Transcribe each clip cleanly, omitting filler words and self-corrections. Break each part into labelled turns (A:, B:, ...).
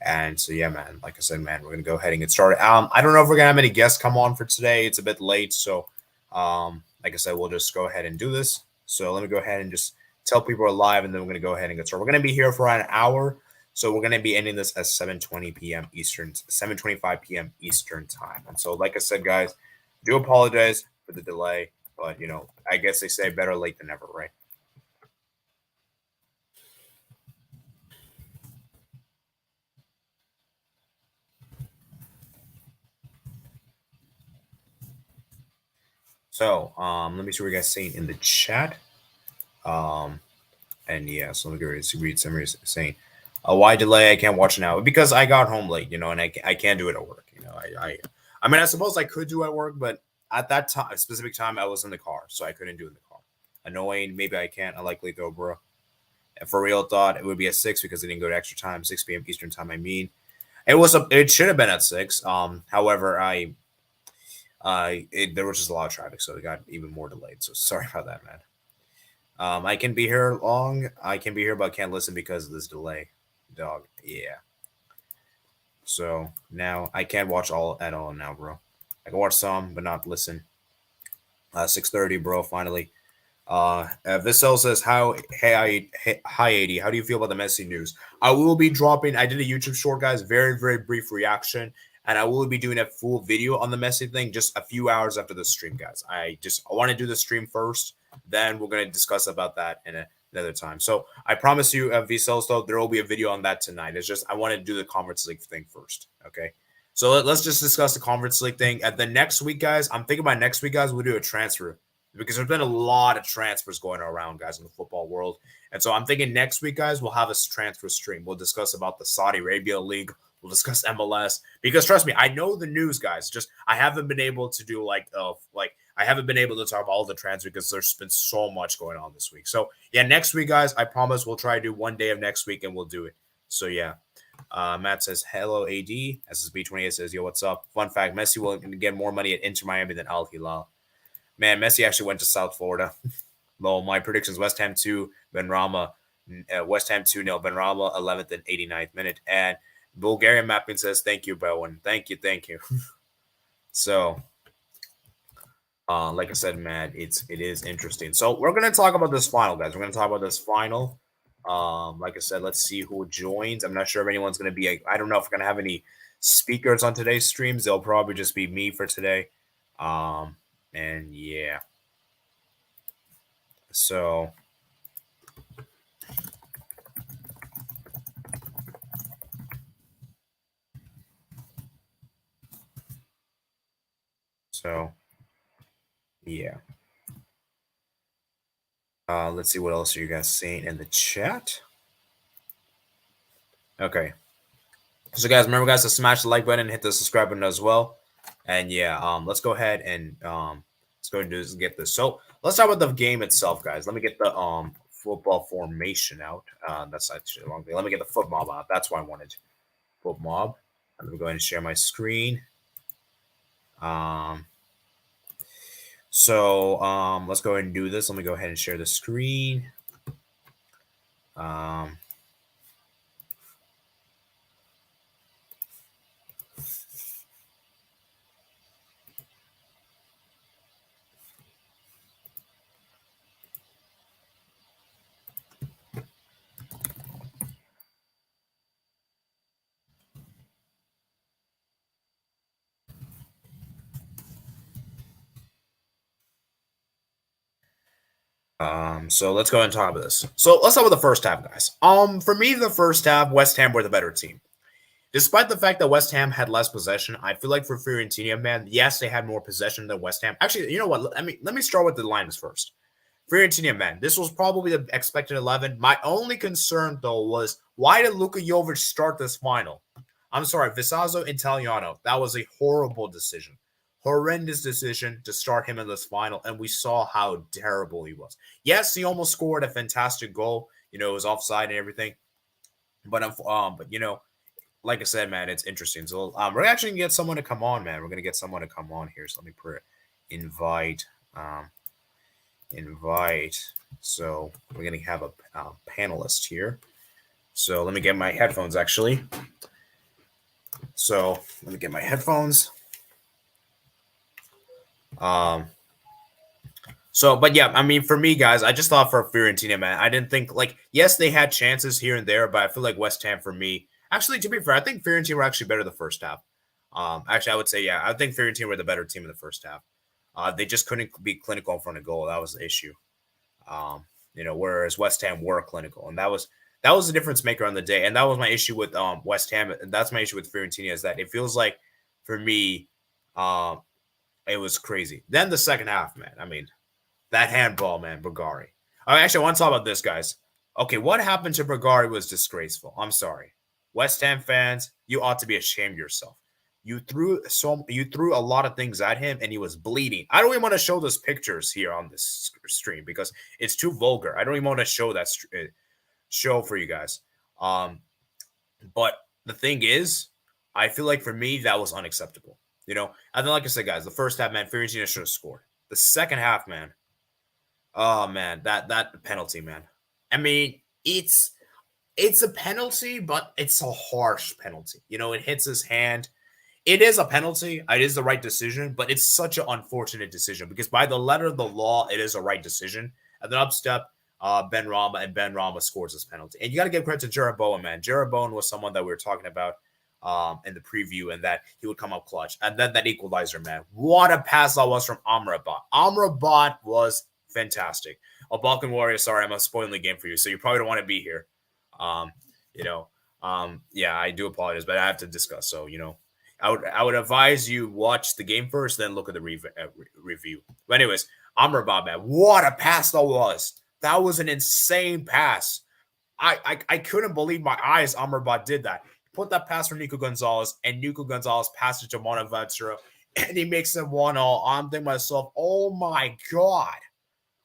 A: And so, yeah, man, like I said, man, we're going to go ahead and get started. I don't know if we're going to have any guests come on for today. It's a bit late. So, like I said, we'll just go ahead and do this. So let me go ahead and just tell people we're live, and then we're going to go ahead and get started. We're going to be here for an hour. So we're going to be ending this at 7:20 p.m. Eastern, 7:25 p.m. Eastern time. And so, like I said, guys, I do apologize for the delay, but, I guess they say better late than never, right? So, let me see what you guys saying in the chat. And yeah, so let me read somebody saying, why delay? I can't watch now because I got home late, and I can't do it at work. I mean, I suppose I could do it at work, but at that time, specific time, I was in the car, so I couldn't do it in the car. Annoying. Maybe I can't. Unlikely though, bro. And for real, thought it would be at 6 because it didn't go to extra time, 6 p.m. Eastern time. I mean, it should have been at 6. However, there was just a lot of traffic, so it got even more delayed. So sorry about that, man. I can be here long. I can be here, but I can't listen because of this delay. Dog. Yeah. So now I can't watch all at all now, bro. I can watch some, but not listen. 6:30, bro. Finally. Vissel says, hi 80. How do you feel about the Messi news? I will be dropping. I did a YouTube short, guys. Very, very brief reaction. And I will be doing a full video on the Messi thing just a few hours after the stream, guys. I want to do the stream first. Then we're going to discuss about that in another time. So I promise you, Vissel, though, there will be a video on that tonight. It's just I want to do the Conference League thing first. Okay. So let's just discuss the Conference League thing. At the next week, guys, I'm thinking about next week, guys, we'll do a transfer because there's been a lot of transfers going around, guys, in the football world. And so I'm thinking next week, guys, we'll have a transfer stream. We'll discuss about the Saudi Arabia League. We'll discuss MLS because trust me, I know the news, guys. Just I haven't been able to do I haven't been able to talk about all the transfers because there's been so much going on this week. So yeah, next week, guys, I promise we'll try to do one day of next week and we'll do it. So yeah. Matt says, hello, AD. SSB28 says, yo, what's up? Fun fact, Messi will get more money at Inter Miami than Al Hilal. Man, Messi actually went to South Florida. Well, my predictions, West Ham 2, Benrahma. West Ham 2-0, Benrahma 11th and 89th minute. And Bulgarian Mapping says, thank you, Bowen. Thank you. So, like I said, man, it is interesting. So we're going to talk about this final, guys. We're going to talk about this final. Like I said, let's see who joins. I'm not sure if anyone's going to be. I don't know if we're going to have any speakers on today's streams. They'll probably just be me for today. And yeah. So. Yeah. Let's see what else are you guys saying in the chat. Okay. So guys, remember guys to smash the like button and hit the subscribe button as well. And yeah, let's go ahead and let's go and do this and get this. So let's talk about the game itself, guys. Let me get the football formation out. That's actually the wrong thing. Let me get the foot mob out. That's why I wanted foot mob. Let me go ahead and share my screen. So let's go ahead and do this. Let me go ahead and share the screen. So let's go ahead and talk about this. So let's talk about the first half, guys. For me, the first half, West Ham were the better team. Despite the fact that West Ham had less possession, I feel like for Fiorentina, man, yes, they had more possession than West Ham. Actually, you know what? Let me start with the lineups first. Fiorentina, man, this was probably the expected 11. My only concern, though, was why did Luka Jovic start this final? I'm sorry, Visazo Italiano. That was a horrible decision. Horrendous decision to start him in this final, and we saw how terrible he was. Yes, he almost scored a fantastic goal. It was offside and everything. But like I said, man, it's interesting. So we're actually gonna get someone to come on, man. We're gonna get someone to come on here. So let me put invite. So we're gonna have a panelist here. So let me get my headphones actually. So let me get my headphones. But yeah, I mean, for me, guys, I just thought for Fiorentina, man, I didn't think like, yes, they had chances here and there, but I feel like West Ham for me, actually, to be fair, I think Fiorentina were actually better the first half. Actually, I would say, yeah, I think Fiorentina were the better team in the first half. They just couldn't be clinical in front of goal. That was the issue. Whereas West Ham were clinical, and that was the difference maker on the day. And that was my issue with West Ham, and that's my issue with Fiorentina is that it feels like for me, it was crazy. Then the second half, man. I mean, that handball, man, Brigari. Actually, I want to talk about this, guys. Okay, what happened to Brigari was disgraceful. I'm sorry. West Ham fans, you ought to be ashamed of yourself. You threw a lot of things at him and he was bleeding. I don't even want to show those pictures here on this stream because it's too vulgar. I don't even want to show that show for you guys. But the thing is, I feel like for me that was unacceptable. And then like I said, guys, the first half, man, Fiorentina should have scored. The second half, man. Oh man, that penalty, man. I mean, it's a penalty, but it's a harsh penalty. It hits his hand. It is a penalty. It is the right decision, but it's such an unfortunate decision because by the letter of the law, it is a right decision. And then up step Ben Rama, and Ben Rama scores this penalty. And you got to give credit to Jared Bowen, man. Jared Bowen was someone that we were talking about in the preview, and that he would come up clutch. And then that equalizer, man. What a pass that was from Amrabat. Amrabat was fantastic. Balkan Warrior, sorry, I'm spoiling the game for you, so you probably don't want to be here. Yeah, I do apologize, but I have to discuss. So, I would advise you watch the game first, then look at the review. But anyways, Amrabat, man, what a pass that was. That was an insane pass. I couldn't believe my eyes. Amrabat did that. He put that pass for Nico Gonzalez, and Nico Gonzalez passed it to Bonaventura, and he makes it 1-0. I'm thinking to myself, oh my God.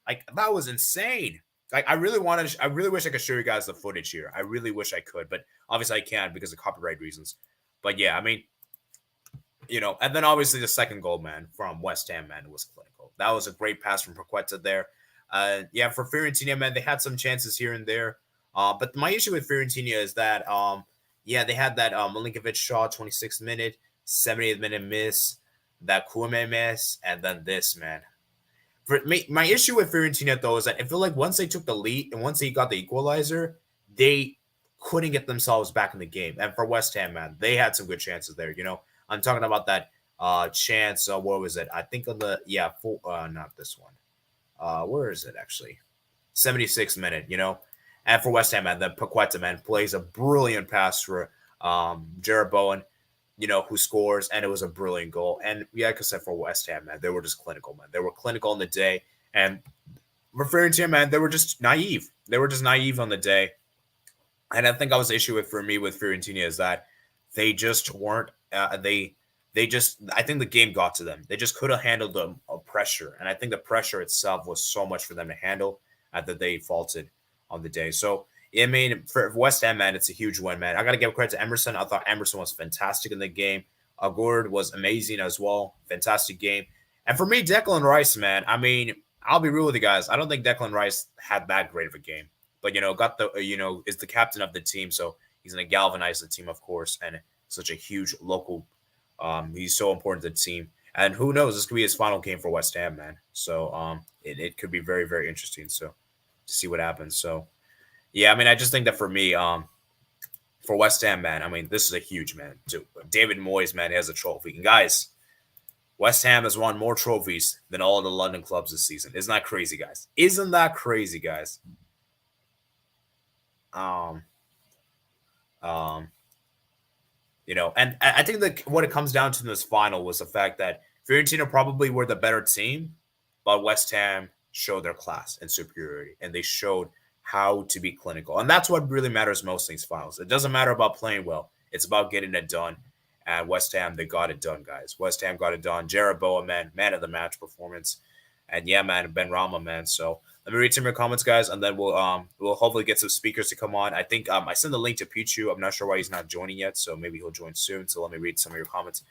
A: Like, that was insane. Like, I really wish I could show you guys the footage here. I really wish I could, but obviously I can't because of copyright reasons. But yeah, I mean, and then obviously the second goal, man, from West Ham, man, was clinical. That was a great pass from Paqueta there. Yeah, for Fiorentina, man, they had some chances here and there. But my issue with Fiorentina is that, they had that Milinkovic shot, 26th minute, 70th minute miss, that Kouame miss, and then this, man. For me, my issue with Fiorentina, though, is that I feel like once they took the lead and once they got the equalizer, they couldn't get themselves back in the game. And for West Ham, man, they had some good chances there. I'm talking about that chance. What was it? I think on the not this one. Where is it actually? 76th minute. And for West Ham, man, the Paqueta, man, plays a brilliant pass for Jared Bowen, who scores, and it was a brilliant goal. And yeah, like I said, for West Ham, man, they were just clinical, man. They were clinical on the day. And for Fiorentina, man, they were just naive. They were just naive on the day. And I think that was the issue with Fiorentina is that they just weren't. I think the game got to them. They just couldn't handle the pressure, and I think the pressure itself was so much for them to handle that they faulted on the day. So I mean, for West Ham, man, it's a huge win, man. I got to give credit to Emerson. I thought Emerson was fantastic in the game. Agord was amazing as well. Fantastic game. And for me, Declan Rice, man, I mean, I'll be real with you guys. I don't think Declan Rice had that great of a game. But, is the captain of the team. So he's going to galvanize the team, of course. And such a huge local, he's so important to the team. And who knows, this could be his final game for West Ham, man. So it could be very, very interesting. So to see what happens. So, yeah, I mean, I just think that for me, for West Ham, man, I mean, this is a huge, man. Too. David Moyes, man, has a trophy. And guys, West Ham has won more trophies than all the London clubs this season. Isn't that crazy, guys? Isn't that crazy, guys? And I think that what it comes down to in this final was the fact that Fiorentina probably were the better team, but West Ham showed their class and superiority, and they showed how to be clinical. And that's what really matters most in these finals. It doesn't matter about playing well. It's about getting it done. And West Ham, they got it done, guys. West Ham got it done. Jared Bowen, man of the match performance. And yeah, man, Ben Rama, man. So let me read some of your comments, guys, and then we'll hopefully get some speakers to come on. I think I sent the link to Pichu. I'm not sure why he's not joining yet, so maybe he'll join soon. So let me read some of your comments.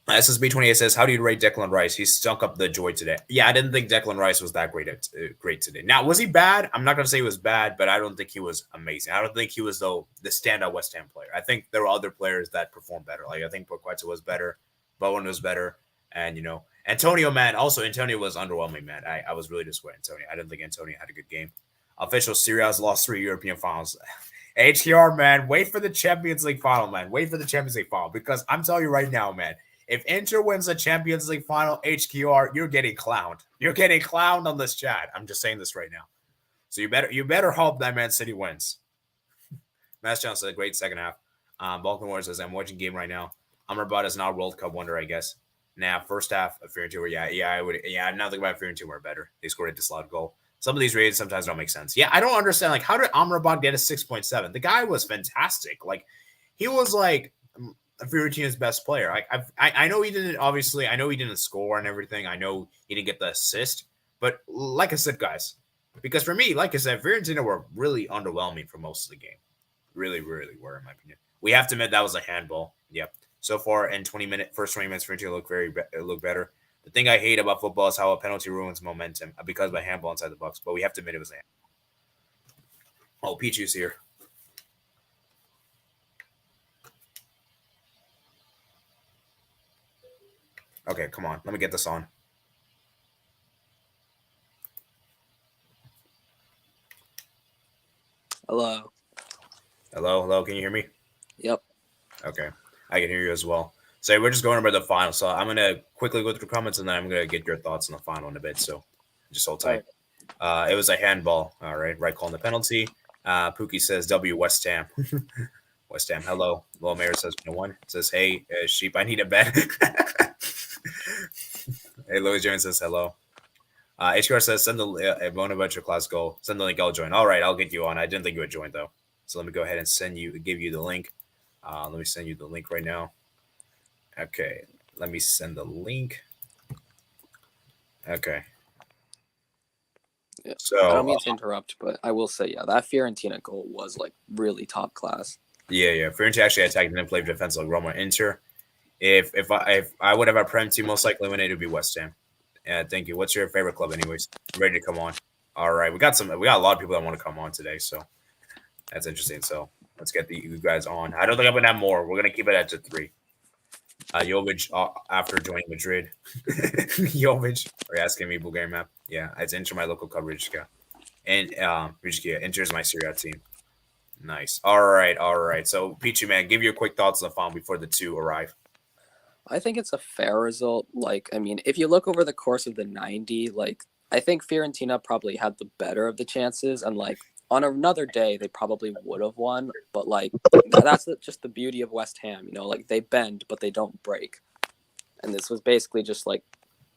A: SSB28 says, "How do you rate Declan Rice? He stunk up the joy today." Yeah, I didn't think Declan Rice was that great today. Now, was he bad? I'm not going to say he was bad, but I don't think he was amazing. I don't think he was the standout West Ham player. I think there were other players that performed better. Like I think Paqueta was better, Bowen was better, and Antonio, man. Also, Antonio was underwhelming, man. I was really disappointed. Antonio. I didn't think Antonio had a good game. Official Serie A's lost 3 European finals. HKR, man, wait for the Champions League final, man. Wait for the Champions League final because I'm telling you right now, man. If Inter wins the Champions League final, HQR, you're getting clowned. You're getting clowned on this chat. I'm just saying this right now. So you better hope that Man City wins. Mass Channel said a great second half. Baltimore says, I'm watching game right now. Amrabat is not a World Cup wonder, I guess. Now, first half of Fiorentina, I would. Yeah, nothing about Fiorentina were better. They scored a disallowed goal. Some of these ratings sometimes don't make sense. Yeah, I don't understand. Like, how did Amrabat get a 6.7? The guy was fantastic. Like, he was like Fiorentina's best player. I know he didn't. Obviously, I know he didn't score and everything. I know he didn't get the assist. But like I said, guys, because for me, like I said, Fiorentina were really underwhelming for most of the game. Really, really were, in my opinion. We have to admit that was a handball. Yep. So far in first 20 minutes, Fiorentina look better. The thing I hate about football is how a penalty ruins momentum because of a handball inside the box. But we have to admit it was a handball. Oh, Pichu's here. Okay, come on. Let me get this on.
B: Hello.
A: Hello. Can you hear me?
B: Yep.
A: Okay. I can hear you as well. So we're just going over the final. So I'm going to quickly go through comments and then I'm going to get your thoughts on the final in a bit. So just hold tight. Right. It was a handball. All right. Right call on the penalty. Pookie says W West Ham. West Ham. Hello. Little Mayor says 1. Says, hey, sheep, I need a bed. Hey, Louis Jones says hello. HCR says, send the Bonaventure class goal. Send the link. I'll join. All right. I'll get you on. I didn't think you would join, though. So let me go ahead and give you the link. Let me send you the link right now. Okay. Let me send the link. Okay.
B: Yeah. So I don't mean to interrupt, but I will say, yeah, that Fiorentina goal was like really top class.
A: Yeah. Fiorentina actually attacked and played defense like Roma. Inter. If I would have a Prem team, most likely eliminated, it would be West Ham. Yeah, thank you. What's your favorite club, anyways? I'm ready to come on. All right, we got a lot of people that want to come on today, so that's interesting. So let's get you guys on. I don't think I'm gonna have more. We're gonna keep it at 3. Jovic after joining Madrid. Jovic, are you asking me Bulgarian map? Yeah, it's Inter my local coverage. And Inter's my Serie A team. Nice. All right. So Pichu, man, give your quick thoughts on the final before the 2 arrive.
B: I think it's a fair result. Like, I mean, if you look over the course of the 90, like, I think Fiorentina probably had the better of the chances. And, like, on another day, they probably would have won. But, like, that's just the beauty of West Ham, like, they bend, but they don't break. And this was basically just, like,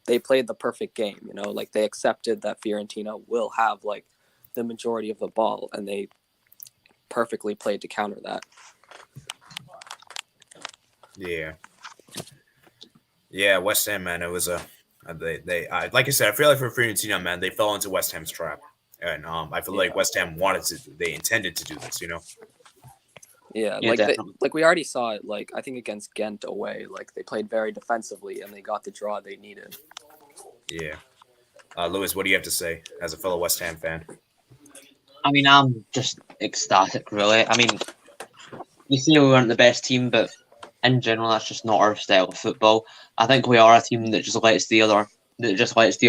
B: they played the perfect game, like, they accepted that Fiorentina will have, like, the majority of the ball. And they perfectly played to counter that.
A: Yeah, West Ham, man. It was they like I said, I feel like for Fiorentina, man, they fell into West Ham's trap, and I feel like West Ham they intended to do this,
B: Yeah, like we already saw it. Like I think against Ghent away, like they played very defensively and they got the draw they needed.
A: Yeah, Lewis, what do you have to say as a fellow West Ham fan?
C: I mean, I'm just ecstatic, really. I mean, you say we weren't the best team, but in general, that's just not our style of football. I think we are a team that just lets the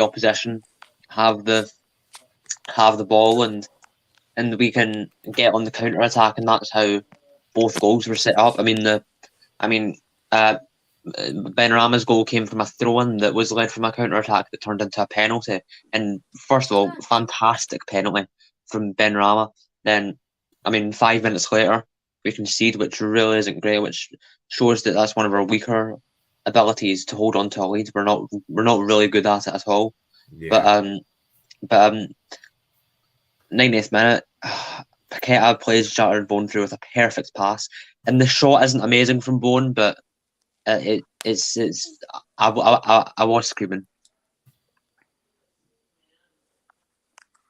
C: opposition have the ball and we can get on the counter attack, and that's how both goals were set up. Benrahma's goal came from a throw-in that was led from a counter attack that turned into a penalty. And first of all, fantastic penalty from Benrahma. Then, 5 minutes later, we concede, which really isn't great, which shows that that's one of our weaker abilities to hold on to a lead. We're not really good at it at all.
A: Yeah.
C: But 90th minute, Paqueta plays Shattered Bone through with a perfect pass, and the shot isn't amazing from Bowen, but I was screaming.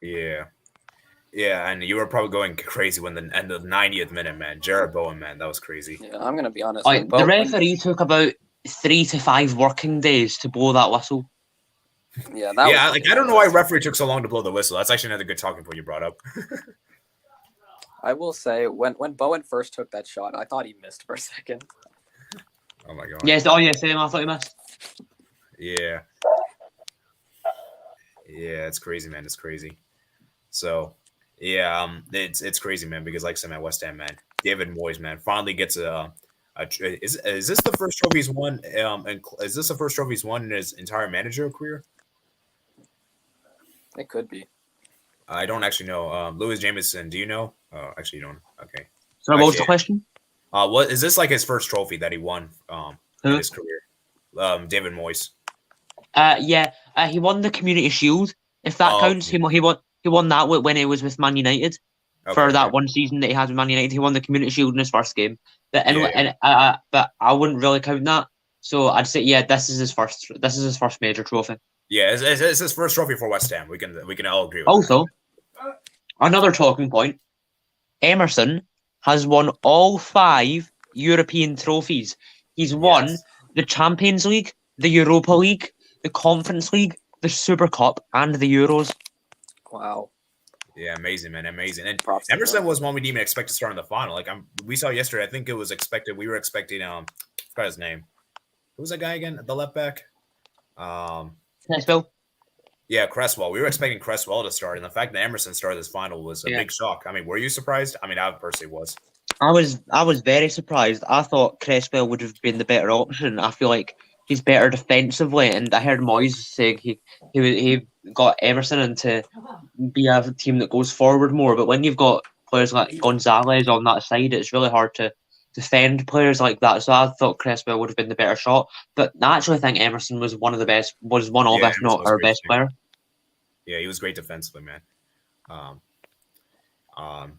A: Yeah, and you were probably going crazy when the end of the 90th minute, man. Jared Bowen, man, that was crazy.
B: Yeah, I'm gonna be honest.
C: The referee took about 3 to 5 working days to blow that whistle.
B: Yeah,
A: I don't know why referee took so long to blow the whistle. That's actually another good talking point you brought up.
B: I will say when Bowen first took that shot, I thought he missed for a second.
A: Oh my god.
C: Yes, oh yeah, same. I thought he missed.
A: Yeah. Yeah, it's crazy, man. It's crazy. So, yeah, it's crazy, man. Because like I said, man, West Ham, man, David Moyes, man, finally gets is this the first trophy he's won? And is this the first trophy he's won in his entire managerial career?
B: It could be.
A: I don't actually know. Lewis Jameson, do you know? Actually, you don't. Okay.
C: So what was the question?
A: What is this like his first trophy that he won in
C: Who?
A: his career? David Moyes.
C: He won the Community Shield. If that counts,
A: okay.
C: he won that when it was with Man United for that one season that he had with Man United. He won the Community Shield in his first game. But but I wouldn't really count that. So I'd say this is his first. This is his first major trophy.
A: Yeah, it's his first trophy for West Ham. We can all agree with
C: Also,
A: that.
C: another talking point. Emerson has won all 5 European trophies. He's won the Champions League, the Europa League, the Conference League, the Super Cup, and the Euros.
B: Wow.
A: Yeah, amazing, man, amazing. And
B: Props
A: Emerson was one we didn't even expect to start in the final. Like we saw yesterday. I think it was expected. We were expecting. I forgot his name. Who was that guy again? The left back.
C: Cresswell.
A: Yeah, Cresswell. We were expecting Cresswell to start, and the fact that Emerson started this final was a big shock. I mean, were you surprised? I mean, I personally was.
C: I was very surprised. I thought Cresswell would have been the better option. I feel like he's better defensively, and I heard Moyes saying he got Emerson in to be a team that goes forward more. But when you've got players like Gonzalez on that side, it's really hard to defend players like that. So I thought Cresswell would have been the better shot. But I actually think Emerson was one of, if not our best player.
A: Yeah, he was great defensively, man.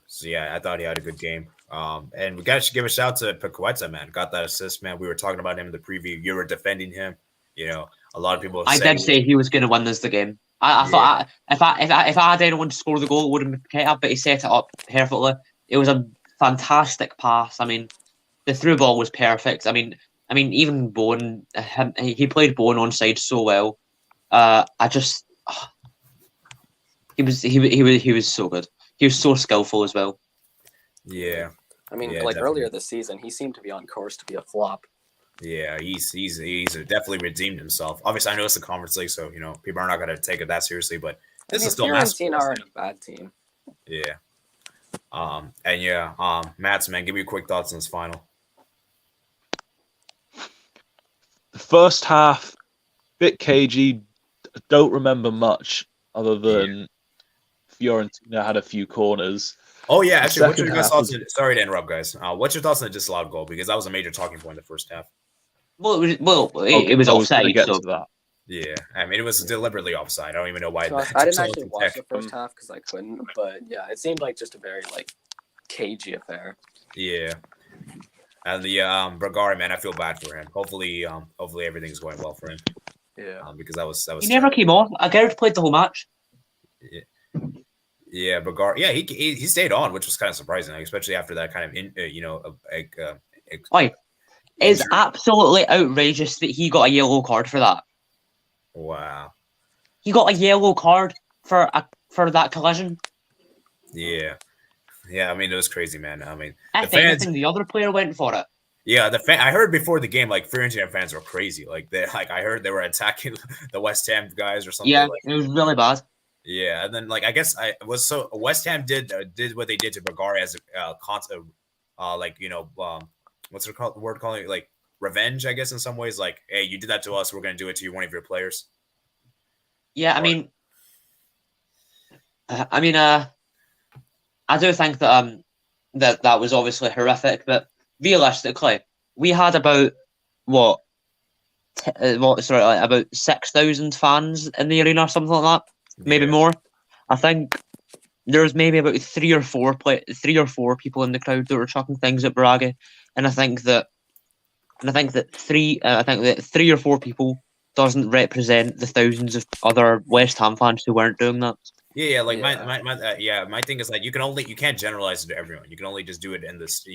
A: So yeah, I thought he had a good game. And we got to give a shout to Paqueta, man. Got that assist, man. We were talking about him in the preview. You were defending him. You know, a lot of people.
C: I did say he was going to win this the game. I thought if I had anyone to score the goal, it would have been Paqueta, but he set it up perfectly. It was a fantastic pass. I mean, the through ball was perfect. I mean, even Bowen, he played Bowen onside so well. He was so good. He was so skillful as well.
A: Yeah.
B: I mean,
A: definitely.
B: Earlier this season, he seemed to be on course to be a flop.
A: Yeah, he's definitely redeemed himself. Obviously, I know it's the Conference League, so people are not going to take it that seriously. But this is still
B: Fiorentina aren't a bad team.
A: Yeah. Mats, man, give me your quick thoughts on this final.
D: The first half, bit cagey. Don't remember much other than Fiorentina had a few corners.
A: Oh yeah, actually, what's your guys' thoughts? Sorry to interrupt, guys. What's your thoughts on the disallowed goal? Because that was a major talking point in the first half.
C: It was offside. So
D: that.
A: Yeah, I mean, it was deliberately offside. I don't even know why.
B: So I didn't actually watch the first half because I couldn't. But yeah, it seemed like just a very cagey affair.
A: Yeah, and the Bragari, man, I feel bad for him. Hopefully everything's going well for him.
B: Yeah,
A: because that was.
C: He never came off. Gareth played the whole match.
A: Yeah. Yeah, Bragari. Yeah, he stayed on, which was kind of surprising, especially after that kind of
C: it's absolutely outrageous that he got a yellow card for that.
A: Wow.
C: He got a yellow card for that collision.
A: Yeah. Yeah, I mean, it was crazy, man. I mean,
C: the other player went for it.
A: Yeah, I heard before the game, Fiorentina fans were crazy. I heard they were attacking the West Ham guys or something.
C: Yeah, it was really bad.
A: Yeah, and then I guess West Ham did what they did to Bragari as a concept, what's the word calling it, revenge, I guess, in some ways. Hey, you did that to us, we're gonna do it to one of your players.
C: Yeah, I do think that that was obviously horrific, but realistically, we had about about 6,000 fans in the arena or something like that. Maybe more. I think there was maybe about three or four people in the crowd that were chucking things at Braga, and I think that three or four people doesn't represent the thousands of other West Ham fans who weren't doing that.
A: Yeah. My thing is you can't generalize it to everyone. You can only just do it in this,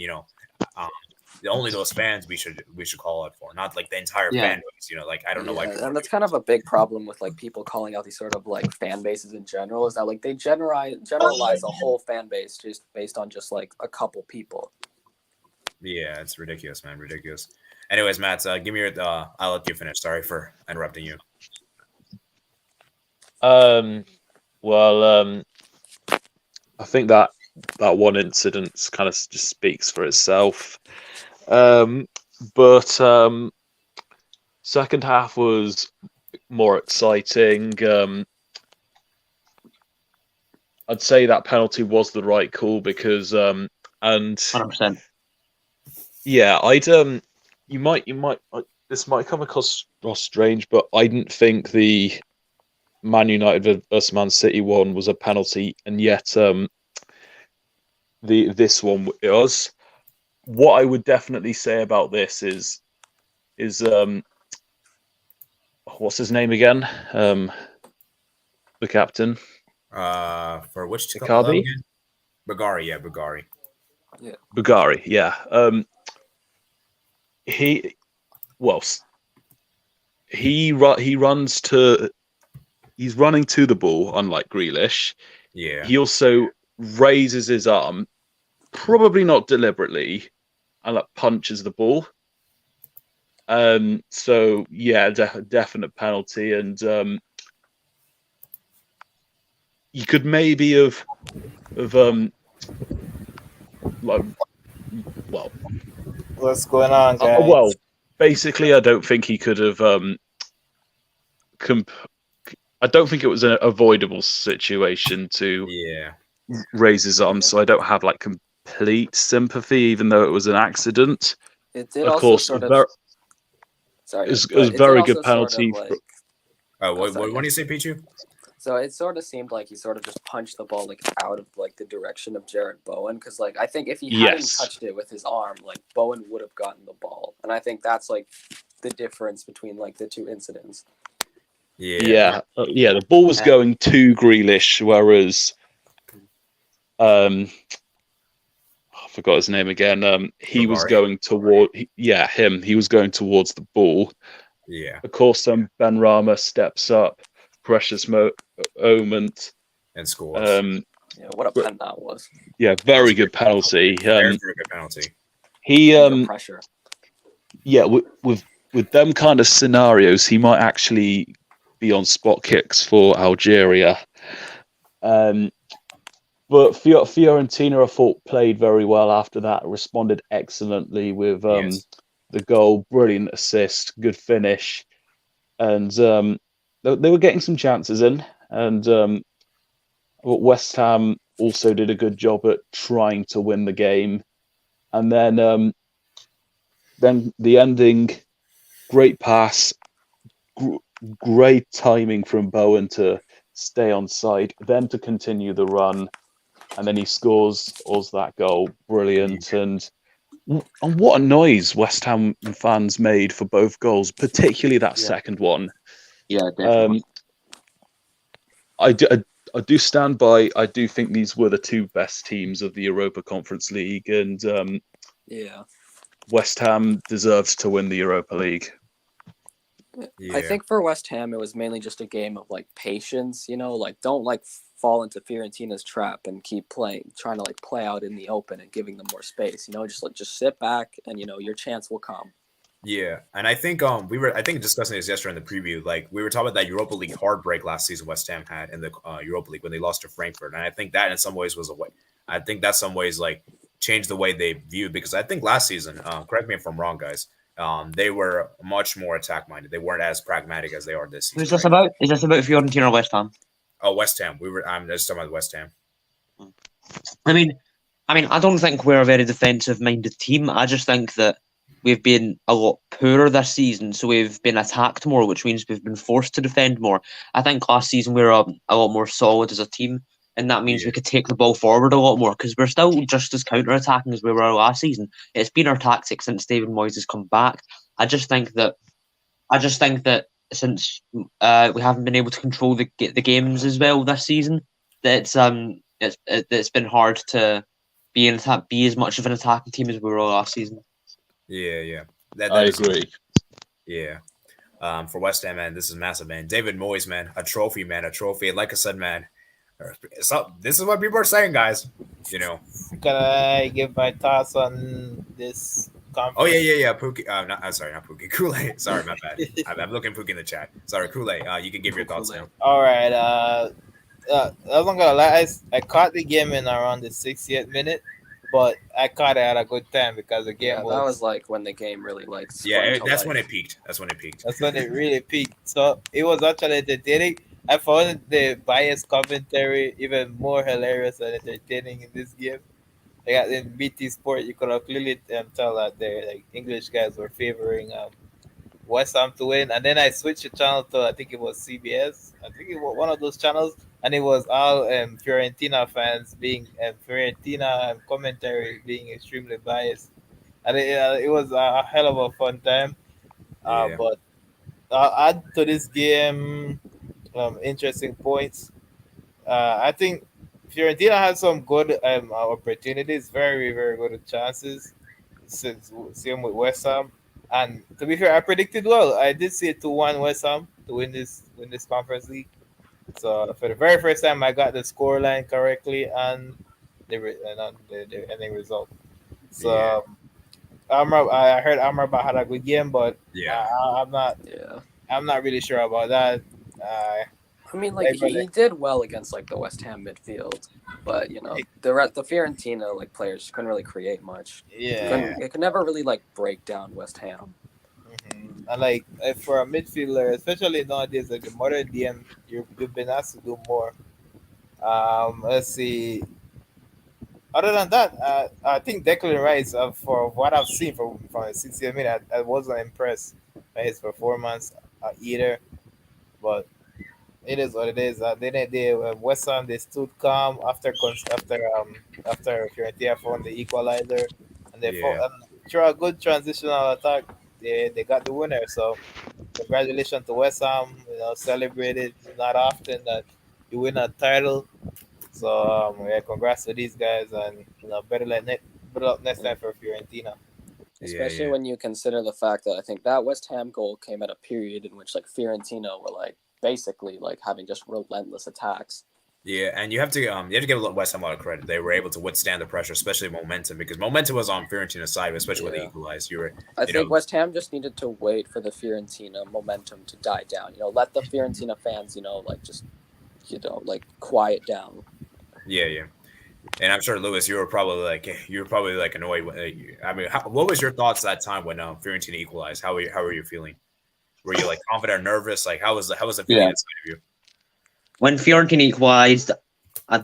A: only those fans we should call out for, not like the entire
C: Yeah.
A: fan base. Like I don't know why.
B: Yeah, and that's kind of a big problem with like people calling out these sort of like fan bases in general, is that like they generalize a whole fan base just based on just like a couple people.
A: Yeah, it's ridiculous, man, ridiculous. Anyways, Matt, give me your. I'll let you finish. Sorry for interrupting you.
D: Well, I think that one incident kind of just speaks for itself. But second half was more exciting. I'd say that penalty was the right call because and
C: 100%.
D: yeah, you might this might come across strange, but I didn't think the Man United versus Man City one was a penalty, and yet this one was. What I would definitely say about this is what's his name again? The captain.
A: For which
D: Icardi?
A: Bagari, yeah, Bagari.
B: Yeah.
D: Bagari, yeah. He's running to the ball, unlike Grealish.
A: Yeah.
D: He also raises his arm, probably not deliberately, and like punches the ball. So yeah, definite penalty, and you could maybe have like, well,
E: What's going on, guys?
D: well, basically, I don't think he could have I don't think it was an avoidable situation to raise his arm, so I don't have like complete sympathy, even though it was an accident.
B: It did
D: of
B: also
D: course,
B: sort of. Sorry,
D: it was very good
B: also
D: penalty.
B: Sort of
A: What
B: sorry.
A: do you say, Pichu?
B: So it sort of seemed like he sort of just punched the ball like out of like the direction of Jared Bowen, because like I think if he hadn't touched it with his arm, like Bowen would have gotten the ball, and I think that's like the difference between like the two incidents.
D: Yeah. The ball was going to Grealish, whereas I forgot his name again. He was going toward him. He was going towards the ball.
A: Yeah.
D: Of course, Ben Rama steps up, precious moment,
A: and scores.
B: What a pen that was.
D: Yeah, very good penalty.
A: Very good penalty.
D: He
B: pressure.
D: Yeah, with them kind of scenarios, he might actually be on spot kicks for Algeria. But Fiorentina, I thought, played very well after that. Responded excellently with the goal, brilliant assist, good finish, and they were getting some chances in. And West Ham also did a good job at trying to win the game. And then the ending, great pass, great timing from Bowen to stay on side, then to continue the run, and then he scores that goal. Brilliant. And what a noise West Ham fans made for both goals, particularly that second one.
C: Yeah, definitely.
D: I do stand by. I do think these were the two best teams of the Europa Conference League, and West Ham deserves to win the Europa League.
B: I think for West Ham, it was mainly just a game of like patience. Like don't like fall into Fiorentina's trap and keep trying to like play out in the open and giving them more space. Just sit back and your chance will come.
A: Yeah, and I think we were discussing this yesterday in the preview. Like we were talking about that Europa League heartbreak last season West Ham had in the Europa League when they lost to Frankfurt, and I think that in some ways was a way. I think that some ways like changed the way they viewed, because I think last season, correct me if I'm wrong, guys, they were much more attack minded. They weren't as pragmatic as they are this season.
C: Who's this about? Is this about Fiorentina or West Ham?
A: Oh, West Ham. I'm just talking about West Ham.
C: I mean, I don't think we're a very defensive minded team. I just think that we've been a lot poorer this season, so we've been attacked more, which means we've been forced to defend more. I think last season we were a lot more solid as a team, and that means we could take the ball forward a lot more, because we're still just as counter-attacking as we were last season. It's been our tactic since David Moyes has come back. I just think that since we haven't been able to control the games as well this season, that it's been hard to be as much of an attacking team as we were last season.
A: Yeah. That
D: I
A: is
D: agree.
A: Yeah. For West Ham, man, this is massive, man. David Moyes, man, a trophy, man, a trophy. And like I said, man, so this is what people are saying, guys. You know.
E: Can I give my thoughts on this
A: Oh
E: conference?
A: yeah. Pookie. Sorry, not Pookie. Kool-Aid. Sorry, my bad. I'm looking Pookie in the chat. Sorry, Kool-Aid. You can give your thoughts now.
E: All right. I wasn't gonna lie. I caught the game in around the 60th minute, but I caught it at a good time because the game
B: Yeah, that was like when the game really like sprung to
A: That's
B: life.
A: when it peaked. That's when it peaked.
E: That's when it really peaked. So it was actually entertaining. I found the biased commentary even more hilarious and entertaining in this game. Like in BT Sport, you could have clearly tell that the like English guys were favoring West Ham to win, and then I switched the channel to I think it was CBS. I think it was one of those channels, and it was all Fiorentina fans being Fiorentina commentary being extremely biased, and it was a hell of a fun time.
A: Yeah.
E: But add to this game interesting points. I think Fiorentina had some good opportunities, very very good chances. Since same with West Ham, and to be fair, I predicted well. I did see 2-1 West Ham to win this conference league. So for the very first time, I got the score line correctly and the ending result.
A: Yeah.
E: So I heard Amrabat had a good game, but
A: Yeah.
B: Yeah.
E: I'm not really sure about that. Uh,
B: I mean, like he did well against like the West Ham midfield, but you know the Fiorentina like players couldn't really create much.
E: yeah.
B: It could never really like break down West Ham.
E: And like for a midfielder, especially nowadays, like the modern DM, you've been asked to do more. Let's see. Other than that, I think Declan Rice, for what I've seen from the 60th minute, I wasn't impressed by his performance either. But it is what it is. They West Ham they stood calm after Fiorentina found the equalizer, and they fought,
A: Yeah.
E: through a good transitional attack. They got the winner. So congratulations to West Ham. Celebrated not often that you win a title. So yeah, congrats to these guys, and better luck next time for Fiorentina.
B: Especially when you consider the fact that I think that West Ham goal came at a period in which like Fiorentina were like basically like having just relentless attacks.
A: Yeah, and you have to give West Ham a lot of credit. They were able to withstand the pressure, especially momentum, because momentum was on Fiorentina's side, especially when they equalized. I
B: think West Ham just needed to wait for the Fiorentina momentum to die down. Let the Fiorentina fans, like quiet down.
A: Yeah. And I'm sure, Lewis, you were probably like annoyed. What was your thoughts that time when Fiorentina equalized? How were you feeling? Were you like confident or nervous? Like how was the feeling inside of you?
C: When Fiorentina equalised, I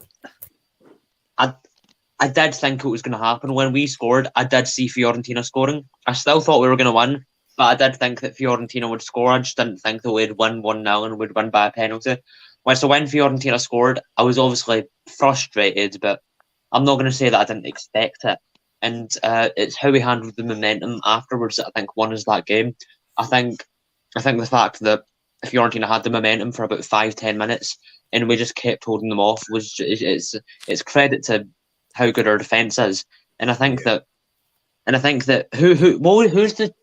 C: did think it was going to happen. When we scored, I did see Fiorentina scoring. I still thought we were going to win, but I did think that Fiorentina would score. I just didn't think that we'd win 1-0 and we'd win by a penalty. So when Fiorentina scored, I was obviously frustrated, but I'm not going to say that I didn't expect it. And it's how we handled the momentum afterwards that I think won us that game. I think the fact that Fiorentina had the momentum for about 5-10 minutes and we just kept holding them off it's credit to how good our defence is. And I think that who's the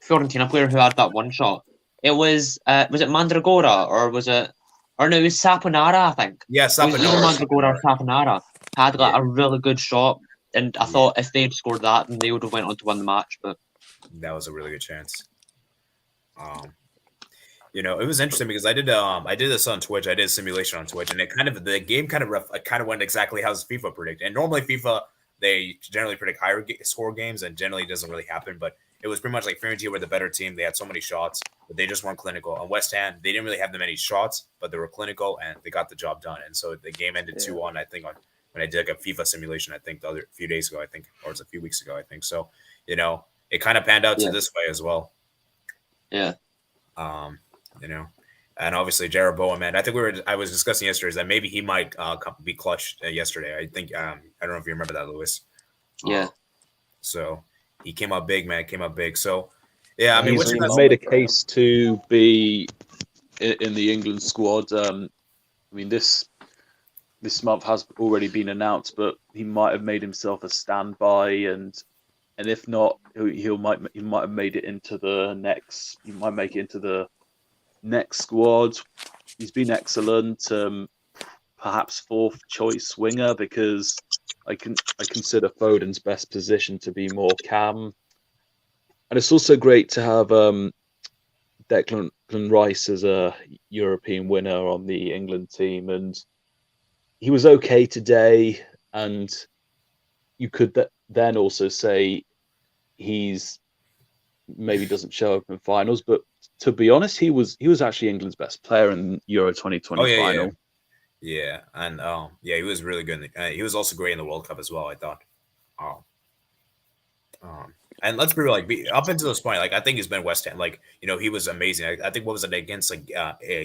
C: Fiorentina player who had that one shot? It was it Mandragora or was it? Or no, it was Saponara, I think.
A: Yeah, Saponara.
C: It was either Mandragora or Saponara. Had a really good shot, and I thought if they'd scored that, then they would have went on to win the match. But
A: that was a really good chance. It was interesting because I did this on Twitch. I did a simulation on Twitch, and the game kind of went exactly how FIFA predict. And normally FIFA they generally predict higher score games, and generally it doesn't really happen. But it was pretty much like Fiorentina were the better team. They had so many shots, but they just weren't clinical. And West Ham, they didn't really have that many shots, but they were clinical and they got the job done. And so the game ended 2-1. I think when I did like a FIFA simulation, I think a few days ago, or it was a few weeks ago, I think. So it kind of panned out to this way as well.
C: Yeah.
A: And obviously Jared Bowen, man, I was discussing yesterday is that maybe he might be clutched yesterday. I think I don't know if you remember that, Lewis.
C: Yeah.
A: So he came up big, man. So yeah, I mean,
D: he's made a case to be in the England squad. I mean, this month has already been announced, but he might have made himself a standby, and and if not, he might have made it into the next. He might make it into the next squad. He's been excellent. Perhaps fourth choice winger, because I consider Foden's best position to be more cam. And it's also great to have Declan Rice as a European winner on the England team, and he was okay today. And you could then also say he's maybe doesn't show up in finals, but to be honest, he was actually England's best player in Euro 2020 final.
A: Yeah, and he was really good. He was also great in the World Cup as well, I thought. And let's be real, like up until this point, like I think he's been West Ham. Like he was amazing. I think what was it against like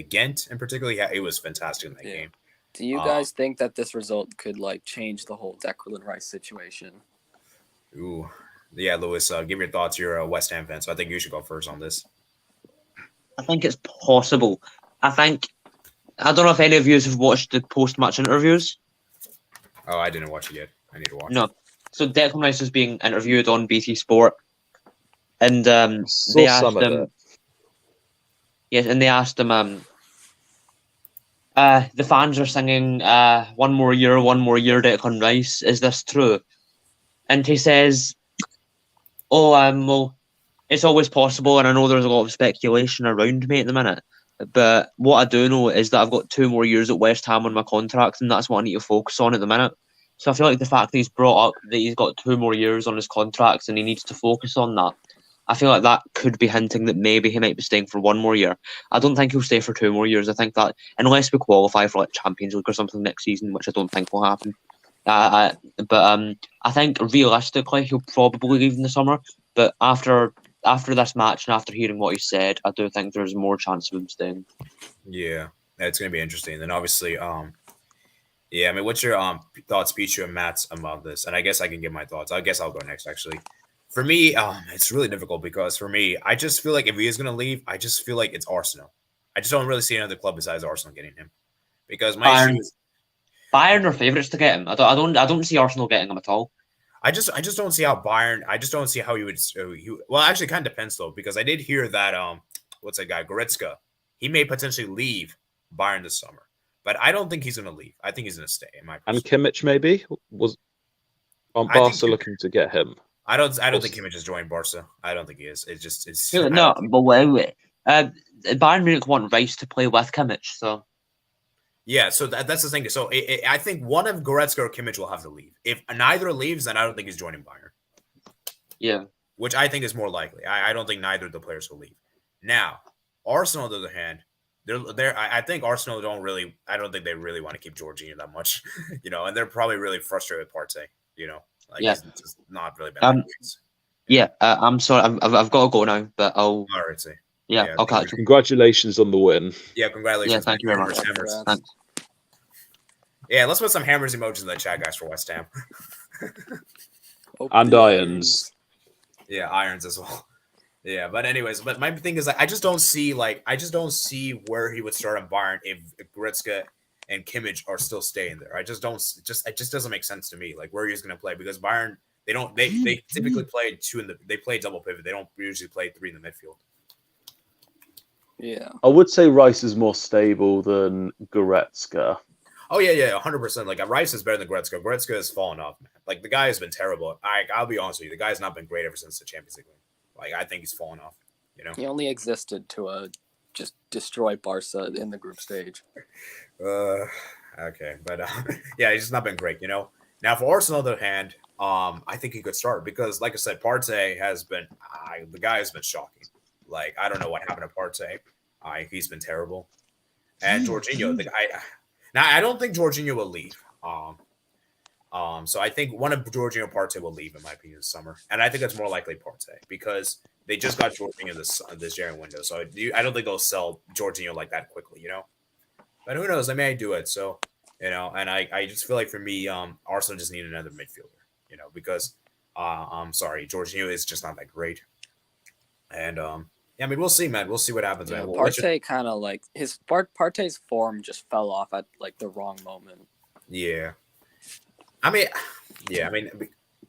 A: Ghent in particular? Yeah, he was fantastic in that game.
B: Do you guys think that this result could like change the whole Declan Rice situation?
A: Ooh, yeah, Lewis, give your thoughts. You're a West Ham fan, so I think you should go first on this.
C: I think it's possible. I don't know if any of you have watched the post-match interviews.
A: Oh, I didn't watch it yet. I need to watch.
C: No. So Declan Rice was being interviewed on BT Sport, and they asked him. Yes, and they asked him. The fans are singing one more year, Declan Rice. Is this true? And he says, "Oh, well, it's always possible, and I know there's a lot of speculation around me at the minute. But what I do know is that I've got 2 more years at West Ham on my contract, and that's what I need to focus on at the minute. So I feel like the fact that he's brought up that he's got 2 more years on his contract and he needs to focus on that, I feel like that could be hinting that maybe he might be staying for 1 more year. I don't think he'll stay for 2 more years. I think that unless we qualify for like Champions League or something next season, which I don't think will happen. But I think realistically he'll probably leave in the summer. But after this match and after hearing what he said, I do think there's more chance of him staying.
A: Yeah, it's gonna be interesting. Then obviously, yeah, I mean, what's your thoughts, Pichu and Matt's about this? And I guess I can give my thoughts. I guess I'll go next. Actually, for me, it's really difficult because for me, I just feel like if he is gonna leave, I just feel like it's Arsenal. I just don't really see another club besides Arsenal getting him because my issue is
C: Bayern are favourites to get him. I don't see Arsenal getting him at all.
A: I just don't see how Bayern. I just don't see how he would. Well, actually, it kind of depends though, because I did hear that what's that guy Goretzka? He may potentially leave Bayern this summer, but I don't think he's going to leave. I think he's going to stay. In my
D: and Kimmich maybe aren't Barca looking to get him?
A: I don't think Kimmich is joining Barca. I don't think he is. It's
C: no. But wait. Bayern Munich want Rice to play with Kimmich, so.
A: Yeah, so that's the thing. So I think one of Goretzka or Kimmich will have to leave. If neither leaves, then I don't think he's joining Bayern.
C: Yeah.
A: Which I think is more likely. I don't think neither of the players will leave. Now, Arsenal, on the other hand, I think Arsenal I don't think they really want to keep Jorginho that much, and they're probably really frustrated with Partey, he's just not really bad.
C: Yeah, I'm sorry. I've got to go now, but I'll.
A: All right, see.
C: Yeah, I'll catch you.
D: Congratulations on the win.
A: Yeah, congratulations.
C: Yeah, thank you very much.
B: Thanks.
A: Yeah, let's put some hammers emojis in the chat, guys, for West Ham.
D: And irons.
A: Yeah, irons as well. Yeah, but anyways, but my thing is I just don't see where he would start on Bayern if Goretzka and Kimmich are still staying there. It just doesn't make sense to me, like where he's going to play, because Bayern they typically play they play double pivot. They don't usually play 3 in the midfield.
B: Yeah,
D: I would say Rice is more stable than Goretzka.
A: Oh yeah, 100%. Like Rice is better than Goretzka. Goretzka has fallen off, man. Like the guy has been terrible. I'll be honest with you, the guy's not been great ever since the Champions League win. Like I think he's fallen off.
B: He only existed to just destroy Barca in the group stage.
A: Okay, but yeah, he's just not been great. Now for Arsenal, on the other hand, I think he could start because, like I said, Partey has been the guy has been shocking. Like I don't know what happened to Partey. He's been terrible, and Jorginho, the guy. Now I don't think Jorginho will leave. So I think one of Jorginho and Partey will leave, in my opinion, this summer, and I think that's more likely Partey because they just got Jorginho this January window. So I don't think they'll sell Jorginho like that quickly, But who knows? They may do it. So and I just feel like for me, Arsenal just need another midfielder, because I'm sorry, Jorginho is just not that great, and yeah, I mean, we'll see, man. We'll see what happens.
B: Yeah,
A: man.
B: Partey kind of like Partey's form just fell off at like the wrong moment.
A: Yeah. I mean,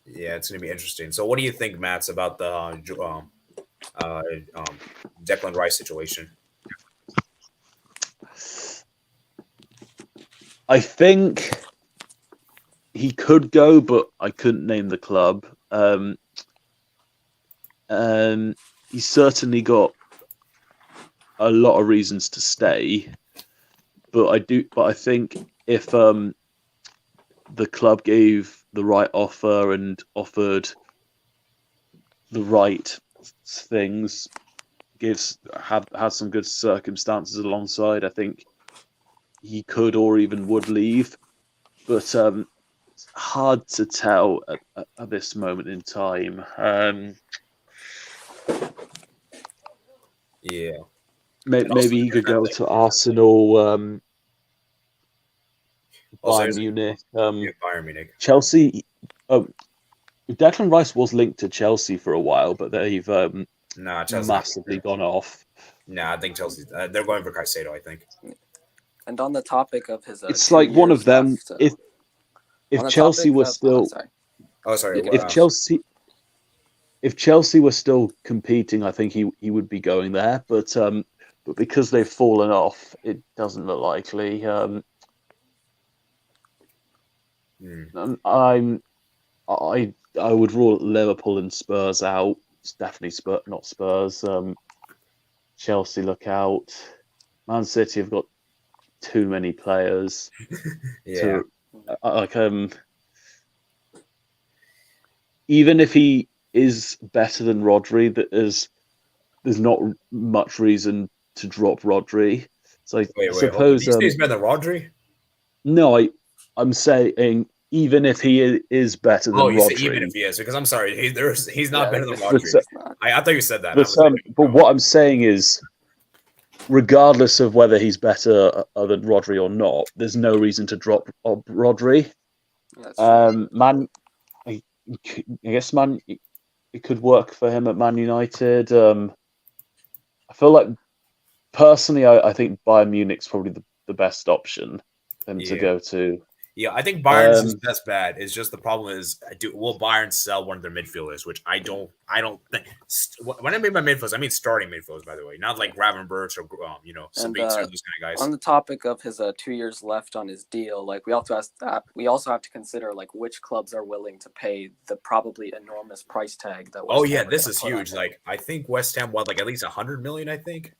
A: Yeah, it's gonna be interesting. So, what do you think, Mats, about the Declan Rice situation?
D: I think he could go, but I couldn't name the club. He's certainly got a lot of reasons to stay, but I think if the club gave the right offer and offered the right things, had some good circumstances alongside, I think he could or even would leave. But it's hard to tell at this moment in time.
A: Yeah,
D: Maybe he could go to Arsenal,
A: Also,
D: Bayern Munich,
A: Bayern Munich.
D: Chelsea. Declan Rice was linked to Chelsea for a while, but they've
A: Nah, Chelsea.
D: massively gone off.
A: Nah, I think Chelsea. They're going for Caicedo, I think.
B: And on the topic of his,
D: It's like one of them.
B: Left,
D: if Chelsea were still,
A: sorry.
D: if Chelsea were still competing, I think he would be going there. But because they've fallen off, it doesn't look likely. I would rule Liverpool and Spurs out. It's definitely not Spurs. Chelsea, look out. Man City have got too many players.
A: Yeah.
D: Even if he is better than Rodri, there's not much reason to drop Rodri. So I suppose.
A: You say he's better than Rodri?
D: No, I'm saying even if he is better than Rodri.
A: Even if he is, because I'm sorry, he's not better than Rodri. I thought you said that.
D: But what I'm saying is, regardless of whether he's better than Rodri or not, there's no reason to drop Rodri. I guess it could work for him at Man United. I feel like personally, I think Bayern Munich's probably the best option for him to go to.
A: Yeah, I think Bayern's just best bet. It's just the problem is, will Bayern sell one of their midfielders? Which I don't think. When I mean by midfielders, I mean starting midfielders, by the way, not like Gravenberch or some big those kind of guys.
B: On the topic of his 2 years left on his deal, like we also have to consider like which clubs are willing to pay the probably enormous price tag that.
A: This is huge. Like I think West Ham want like at least 100 million. I think.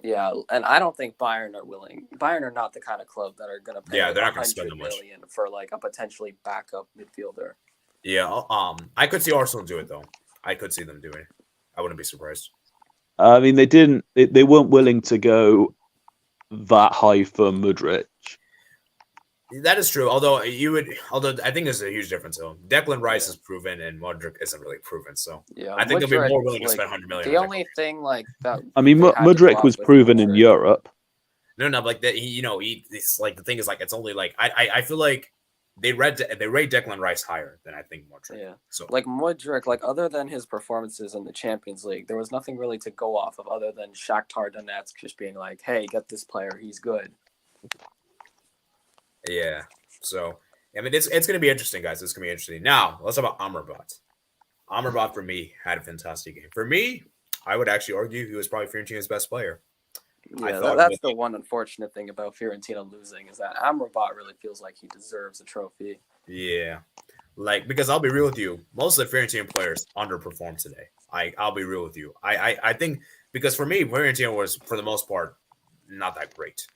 B: Yeah, and I don't think Bayern are willing. Bayern are not the kind of club that are going to pay.
A: Yeah, they're not going to
B: 100
A: spend much
B: million for like a potentially backup midfielder.
A: Yeah, I could see Arsenal do it though. I could see them doing it. I wouldn't be surprised.
D: I mean, they weren't willing to go that high for Mudryk.
A: That is true. Although I think there's a huge difference though. Declan Rice is proven, and Mudryk isn't really proven. So
B: yeah,
A: I think they'll be more willing to spend 100 million.
B: The only thing like that.
D: I mean, Mudryk was proven in Europe.
A: No, but like that. It's like the thing is like it's only like I feel like they rate Declan Rice higher than I think Mudryk.
B: Yeah.
A: So
B: like Mudryk, like other than his performances in the Champions League, there was nothing really to go off of other than Shakhtar Donetsk just being like, "Hey, get this player, he's good."
A: Yeah. So I mean, it's going to be interesting, guys. It's going to be interesting. Now let's talk about Amrabat. Amrabat for me had a fantastic game. For me, I would actually argue he was probably Fiorentina's best player.
B: Yeah, that's the one unfortunate thing about Fiorentina losing is that Amrabat really feels like he deserves a trophy.
A: Yeah, like because I'll be real with you, most of the Fiorentina players underperformed today. I'll be real with you. I think because for me, Fiorentina was for the most part not that great.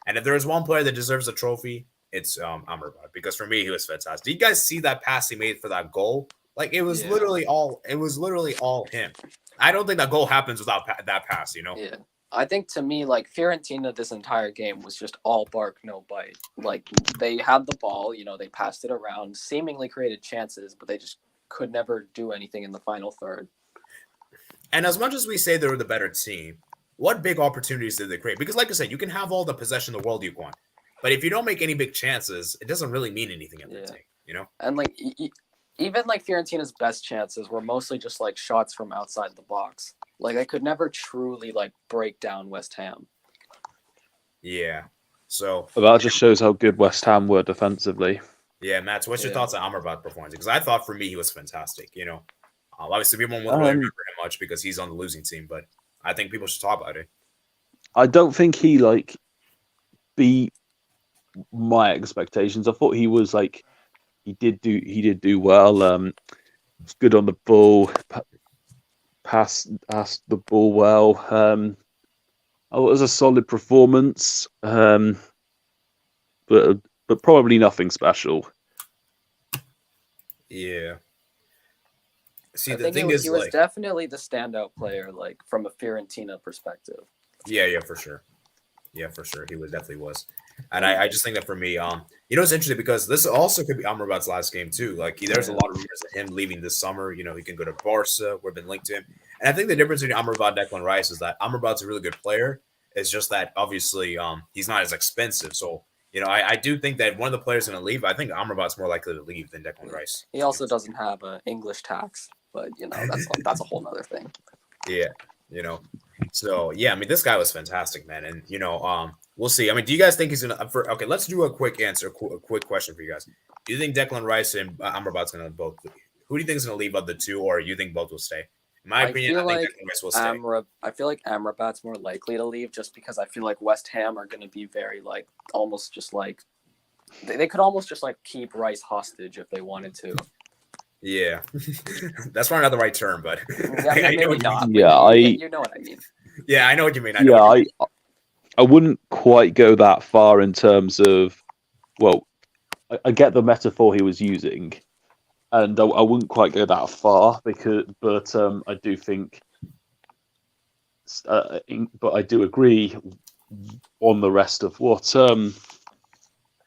A: And if there is one player that deserves a trophy, it's Amrabat because for me he was fantastic. Did you guys see that pass he made for that goal? Like it was literally all him. I don't think that goal happens without that pass.
B: Yeah. I think to me, like Fiorentina, this entire game was just all bark, no bite. Like they had the ball, they passed it around, seemingly created chances, but they just could never do anything in the final third.
A: And as much as we say they were the better team, what big opportunities did they create? Because like I said, you can have all the possession in the world you want, but if you don't make any big chances, it doesn't really mean anything at the team,
B: And like even like Fiorentina's best chances were mostly just like shots from outside the box. Like I could never truly like break down West Ham.
A: Yeah. So
D: that just shows how good West Ham were defensively.
A: Yeah, Matt, what's your
B: Yeah.
A: thoughts on Amrabat performance? Because I thought for me he was fantastic. Obviously people won't really remember him much because he's on the losing team, but I think people should talk about it.
D: I don't think he beat my expectations. I thought he was he did do well. Was good on the ball, passed the ball well. It was a solid performance, but probably nothing special.
A: Yeah. See,
B: I
A: the
B: think
A: thing
B: he
A: is,
B: was definitely the standout player, like from a Fiorentina perspective.
A: yeah, for sure. Yeah, for sure. He definitely was. And I just think that for me, it's interesting because this also could be Amrabat's last game too. Like there's a lot of rumors of him leaving this summer. He can go to Barca. We've been linked to him. And I think the difference between Amrabat and Declan Rice is that Amrabat's a really good player. It's just that obviously he's not as expensive. So, I do think that one of the players going to leave. I think Amrabat's more likely to leave than Declan Rice.
B: He also doesn't have an English tax, but that's a whole nother thing.
A: Yeah, So yeah, I mean, this guy was fantastic, man, and we'll see. I mean, do you guys think he's gonna? Okay, let's do a quick answer, a quick question for you guys. Do you think Declan Rice and Amrabat's gonna both? Who do you think is gonna leave of the two, or you think both will stay? In my opinion, I think Declan Rice will stay.
B: I feel like Amrabat's more likely to leave just because I feel like West Ham are going to be very almost just they could almost just keep Rice hostage if they wanted to.
A: Yeah, that's probably not the right term, but
B: maybe not.
D: Yeah,
B: you know what I mean.
A: Yeah, I know what you mean.
D: I wouldn't quite go that far in terms of. Well, I get the metaphor he was using, and I wouldn't quite go that far but I do think. But I do agree on the rest of what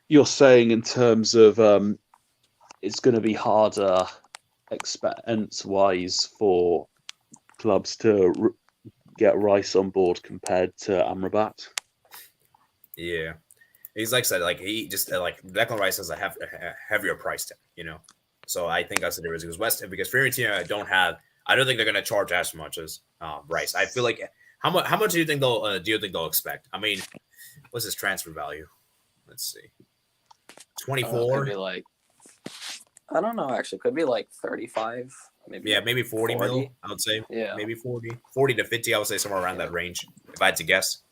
D: you're saying in terms of it's going to be harder expense-wise for clubs to get Rice on board compared to Amrabat.
A: Yeah, he's like I said, he just Declan Rice has a heavier price tag, So I think that's the difference because Fiorentina I don't think they're going to charge as much as Rice. I feel like how much do you think they'll expect? I mean, what's his transfer value? Let's see, 24.
B: Maybe I don't know. Actually, could be 35.
A: Maybe 40 mil. I would say.
B: Yeah,
A: maybe 40 to 50. I would say somewhere around that range if I had to guess.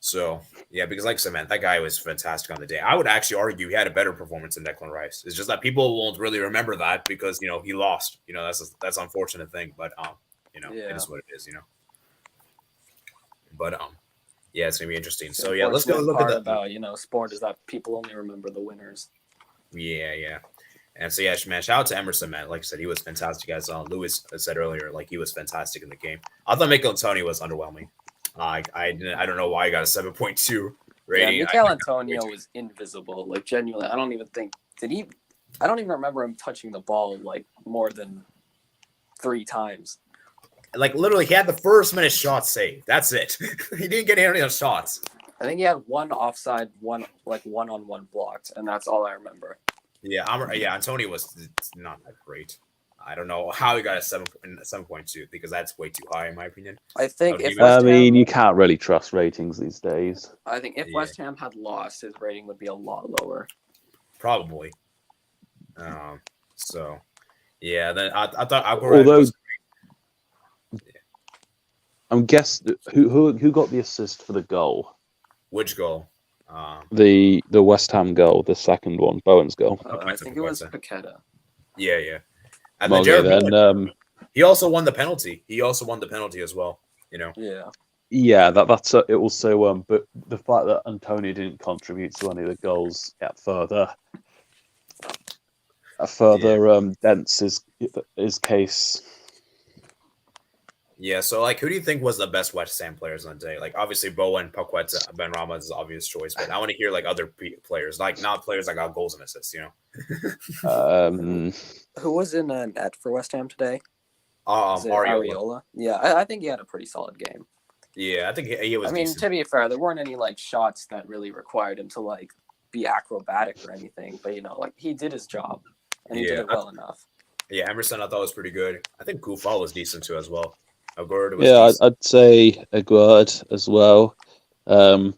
A: So yeah, because like I said, man, that guy was fantastic on the day. I would actually argue he had a better performance than Declan Rice. It's just that people won't really remember that because he lost. That's an unfortunate thing, but it is what it is. But yeah, it's gonna be interesting. So yeah, let's go look at that.
B: About sport is that people only remember the winners.
A: Yeah. And so yeah, man, shout out to Emerson, man. Like I said, he was fantastic. As Lewis said earlier, he was fantastic in the game. I thought Mikel Antonio was underwhelming. I don't know why he got a 7.2 rating.
B: Yeah, Mikel Antonio was invisible. Genuinely, I don't even think I don't even remember him touching the ball more than 3 times.
A: Literally, he had the first minute shot saved. That's it. He didn't get any of those shots.
B: I think he had one offside, one one-on-one blocked, and that's all I remember.
A: Yeah, Antonio was not that great. I don't know how he got a 7.2 because that's way too high in my opinion.
B: I think
D: you can't really trust ratings these days.
B: I think if West Ham had lost, his rating would be a lot lower.
A: Probably. So yeah, then I thought
D: although I'm guessing who got the assist for the goal?
A: Which goal?
D: The West Ham goal, the second one, Bowen's goal.
B: I think it was Paqueta.
A: Yeah. And
D: then
A: he also won the penalty. He also won the penalty as well.
B: Yeah.
D: Yeah, that's it. Also, but the fact that Antonio didn't contribute to any of the goals dents his case.
A: Yeah, so who do you think was the best West Ham players on the day? Obviously Bowen, Paqueta, Benrahma is the obvious choice, but I want to hear other players, not players that got goals and assists.
B: Who was in net for West Ham today?
A: Areola.
B: Yeah, I think he had a pretty solid game.
A: Yeah, I think he was.
B: I mean,
A: decent.
B: to be fair, there weren't any shots that really required him to be acrobatic or anything, but he did his job and he did it well enough.
A: Yeah, Emerson I thought was pretty good. I think Koufal was decent too as well. Aguerd was
D: I'd say Aguerd as well. But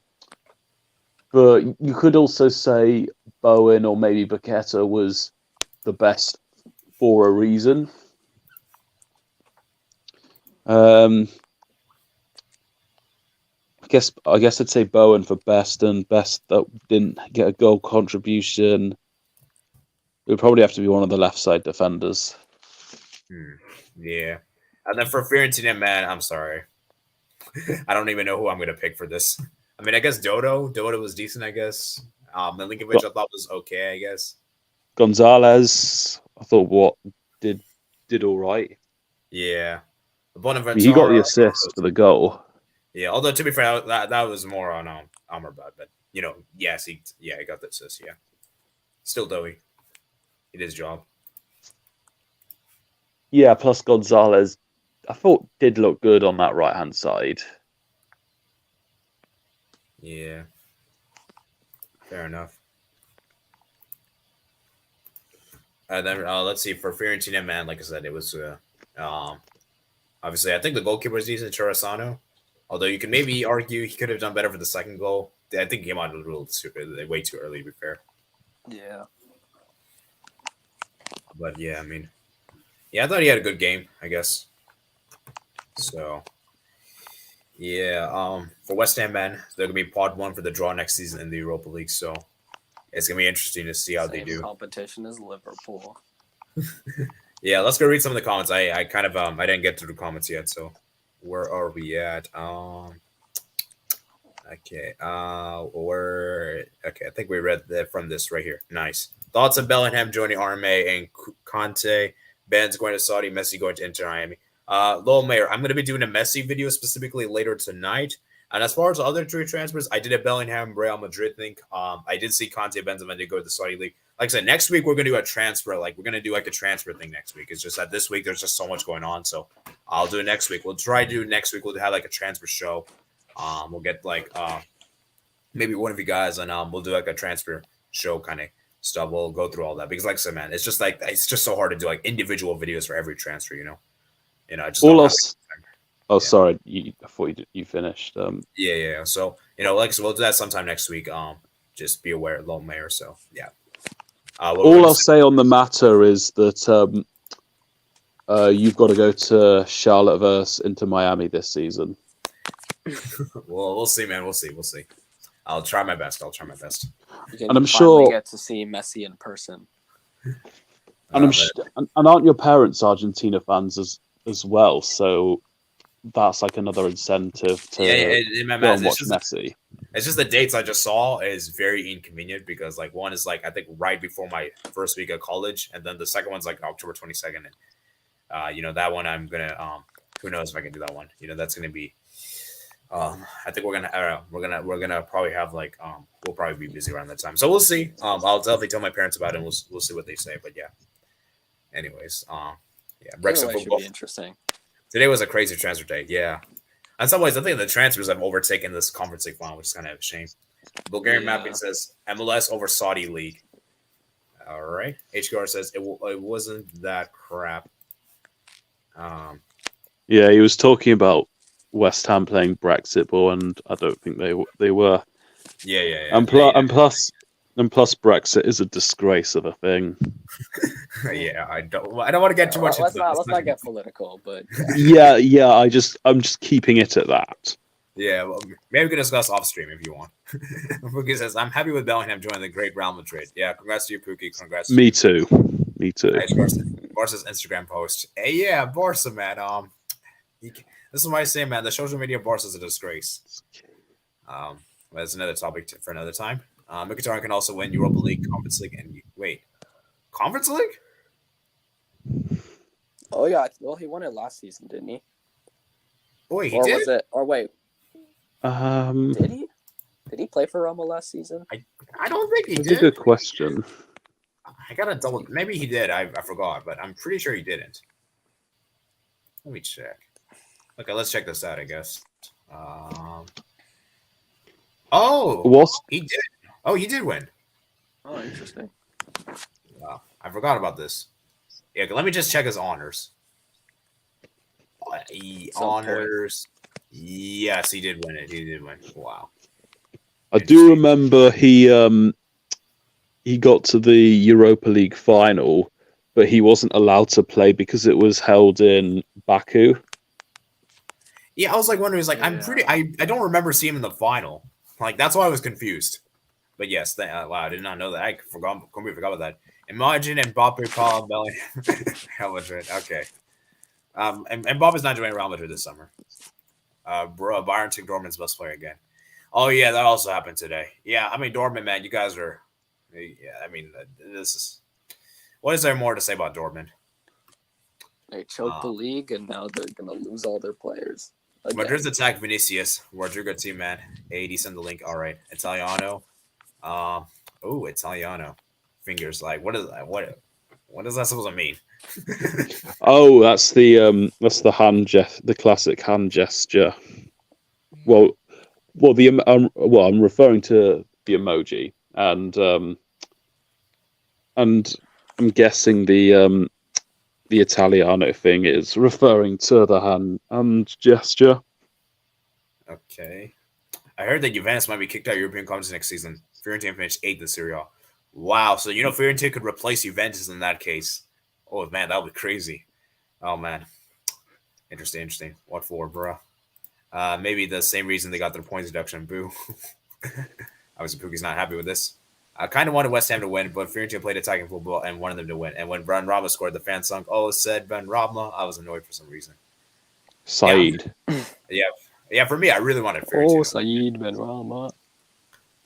D: you could also say Bowen or maybe Paqueta was the best for a reason. I guess I'd say Bowen for best, and best that didn't get a goal contribution. It would probably have to be one of the left side defenders.
A: Yeah. And then for Fiorentina, man, I'm sorry. I don't even know who I'm going to pick for this. I mean, I guess Dodo was decent, I guess. Milinkovic I thought was okay, I guess.
D: Gonzalez, I thought did all right.
A: Yeah.
D: He got the assist for the goal.
A: Yeah, although to be fair, that was more on Amrabat, but yes, he got the assist. Yeah, still doughy. He did his job.
D: Yeah, plus Gonzalez, I thought did look good on that right hand side.
A: Yeah, fair enough. And then let's see, for Fiorentina, man, like I said, it was obviously I think the goalkeeper was decent, Chirasano. Although you can maybe argue he could have done better for the second goal. I think he came out a little way too early, to be fair.
B: Yeah.
A: But yeah, I mean, I thought he had a good game, I guess. So yeah, for West Ham, man, they're gonna be pod 1 for the draw next season in the Europa League. So it's gonna be interesting to see how they do.
B: Competition as Liverpool.
A: Yeah, let's go read some of the comments. I kind of I didn't get to the comments yet, so where are we at? Okay. I think we read that from this right here. Nice. Thoughts of Bellingham joining RMA and Conte. Ben's going to Saudi, Messi going to Inter Miami. Lowell Mayer, I'm going to be doing a Messi video specifically later tonight. And as far as other trade transfers, I did a Bellingham, Real Madrid thing. I did see Conte, Benzema did go to the Saudi league. Like I said, next week we're going to do a transfer. Like we're going to do like a transfer thing next week. It's just that this week there's just so much going on. So I'll do it next week. We'll try to do next week. We'll have like a transfer show. We'll get like maybe one of you guys, and we'll do like a transfer show kind of stuff. We'll go through all that because, like I said, man, it's just so hard to do like individual videos for every transfer. I just
D: all else. Oh, yeah. Sorry, I thought you finished.
A: Yeah. So like so we'll do that sometime next week. Just be aware, Lowell Mayer. So yeah.
D: All I'll say on the matter is that you've got to go to Charlotte versus Inter Miami this season.
A: Well, we'll see, man. We'll see. I'll try my best.
B: And I'm sure get to see Messi in person.
D: And and aren't your parents Argentina fans as well? So that's like another incentive to go and watch Messi.
A: It's just the dates I just saw is very inconvenient because like one is like I think right before my first week of college, and then the second one's like October 22nd. And that one I'm gonna who knows if I can do that one. That's gonna be I think we're gonna probably have like we'll probably be busy around that time. So we'll see. I'll definitely tell my parents about it and we'll see what they say. But yeah. Anyways, Brexit football should be interesting. Today was a crazy transfer day. Yeah. In some ways, I think the transfers have overtaken this Conference League final, which is kind of a shame. Bulgarian Mapping says MLS over Saudi League. All right. HQR says it wasn't that crap.
D: Yeah, he was talking about West Ham playing Brexit ball, and I don't think they were.
A: Yeah.
D: And plus Brexit is a disgrace of a thing.
A: Yeah, I don't want to get too much.
B: Let's not get political, but
D: yeah. I'm just keeping it at that.
A: Yeah, well, maybe we can discuss off stream if you want. Pookie says, "I'm happy with Bellingham joining the great Real Madrid." Yeah, congrats to you, Pookie. Congrats.
D: Me too.
A: Barca's Instagram post. Hey, yeah, Barca, man. This is what I say, man. The social media of Barca is a disgrace. That's another topic for another time. Mkhitaryan can also win Europa League, Conference League, and Conference League?
B: Oh yeah, well he won it last season, didn't he?
A: Wait, he did?
B: Was it? Or wait, did he? Did he play for Roma last season?
A: I don't think he did.
D: That's a good question.
A: I gotta double. Maybe he did. I forgot, but I'm pretty sure he didn't. Let me check. Okay, let's check this out. I guess. He did. Oh, he did win.
B: Oh, interesting.
A: Wow, I forgot about this. Yeah, let me just check his honors. Honors. Yes, he did win it. Wow.
D: I do remember he he got to the Europa League final, but he wasn't allowed to play because it was held in Baku.
A: Yeah, I was like wondering. I don't remember seeing him in the final. Like that's why I was confused. But yes, wow, I did not know that. I completely forgot about that. Imagine Mbappe, Paul Bellingham, Real Madrid. Okay. And Mbappe's not joining Real Madrid this summer. Bayern took Dortmund's best player again. Oh yeah, that also happened today. Yeah, I mean Dortmund, man, you guys are. Yeah, I mean this is. What is there more to say about Dortmund?
B: They choked the league, and now they're gonna lose all their players. Again.
A: Madrid's attack Vinicius. Rodrigo team, man. 80 send the link. All right, Italiano. Italiano. Fingers like what is that? What is that supposed to mean?
D: Oh, that's the hand the classic hand gesture. Well, I'm referring to the emoji, and I'm guessing the Italiano thing is referring to the hand gesture.
A: Okay. I heard that Juventus might be kicked out of European competition next season. Fiorentina finished 8th in Serie A. Wow. So, Fiorentina could replace Juventus in that case. Oh, man, that would be crazy. Oh, man. Interesting. What for, bro? Maybe the same reason they got their points deduction. Boo. Obviously, Pookie's not happy with this. I kind of wanted West Ham to win, but Fiorentina played attacking football and wanted them to win. And when Benrahma scored, the fans sung, "Oh, said Benrahma." I was annoyed for some reason.
D: Saeed.
A: Yeah. For me, I really wanted Fiorentina.
B: Oh, Saeed Benrahma.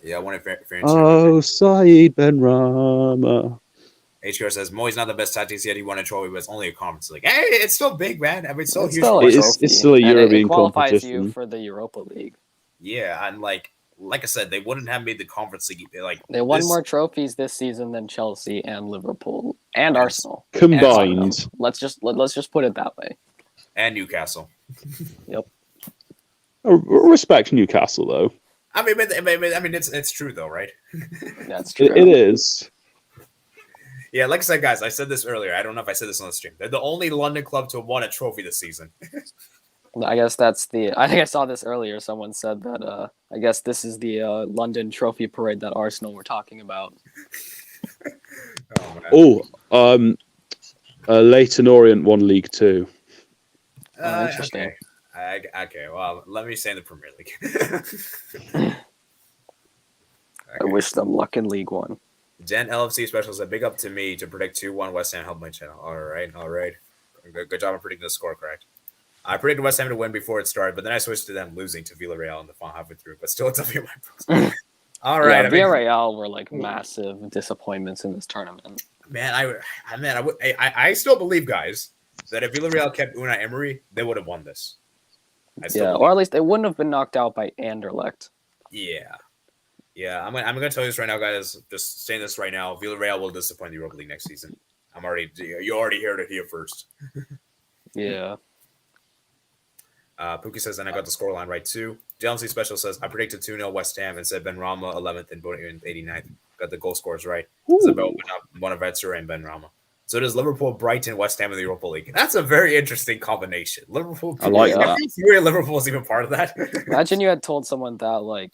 A: Yeah, I wanted Fiorentina.
D: Oh, Saeed Benrahma.
A: HQR says Moy's not the best tactics yet. He won a trophy, but it's only a conference league. Hey, it's still big, man. I mean, it's still huge.
D: It's still a European
B: it qualifies
D: competition.
B: you for the Europa League.
A: Yeah, and like I said, they wouldn't have made the conference league.
B: They won more trophies this season than Chelsea and Liverpool and Arsenal
D: combined.
B: Let's just put it that way.
A: And Newcastle.
B: Yep.
D: Respect Newcastle though.
A: I mean, it's true though, right?
B: That's true.
D: It is.
A: Yeah, like I said, guys, I said this earlier. I don't know if I said this on the stream. They're the only London club to have won a trophy this season.
B: I guess I think I saw this earlier. Someone said that I guess this is the London trophy parade that Arsenal were talking about.
D: Leyton Orient won League Two.
B: Interesting.
A: Okay, well, let me say in the Premier League.
B: Okay. I wish them luck in League One.
A: Jen LFC Special said, "Big up to me to predict 2-1 West Ham. Help my channel." All right. Good job on predicting the score correct. I predicted West Ham to win before it started, but then I switched to them losing to Villarreal in the final halfway through. But still, it's up to my pros. All right.
B: Yeah, Villarreal were like massive disappointments in this tournament.
A: Man, I still believe, guys, that if Villarreal kept Unai Emery, they would have won this.
B: Or at least they wouldn't have been knocked out by Anderlecht.
A: Yeah. I'm gonna tell you this right now, guys. Just saying this right now. Villarreal will disappoint the Europa League next season. You already heard it here first.
B: Yeah.
A: Pookie says, and I got the scoreline right too. JLMC Special says, I predicted 2-0 West Ham and said Benrahma 11th and Bowen 89th. Got the goal scores right. Isabel Bonaventura and Benrahma. So does Liverpool, Brighton, West Ham in the Europa League. That's a very interesting combination. Liverpool.
D: I like that.
A: Liverpool is even part of that.
B: Imagine you had told someone that like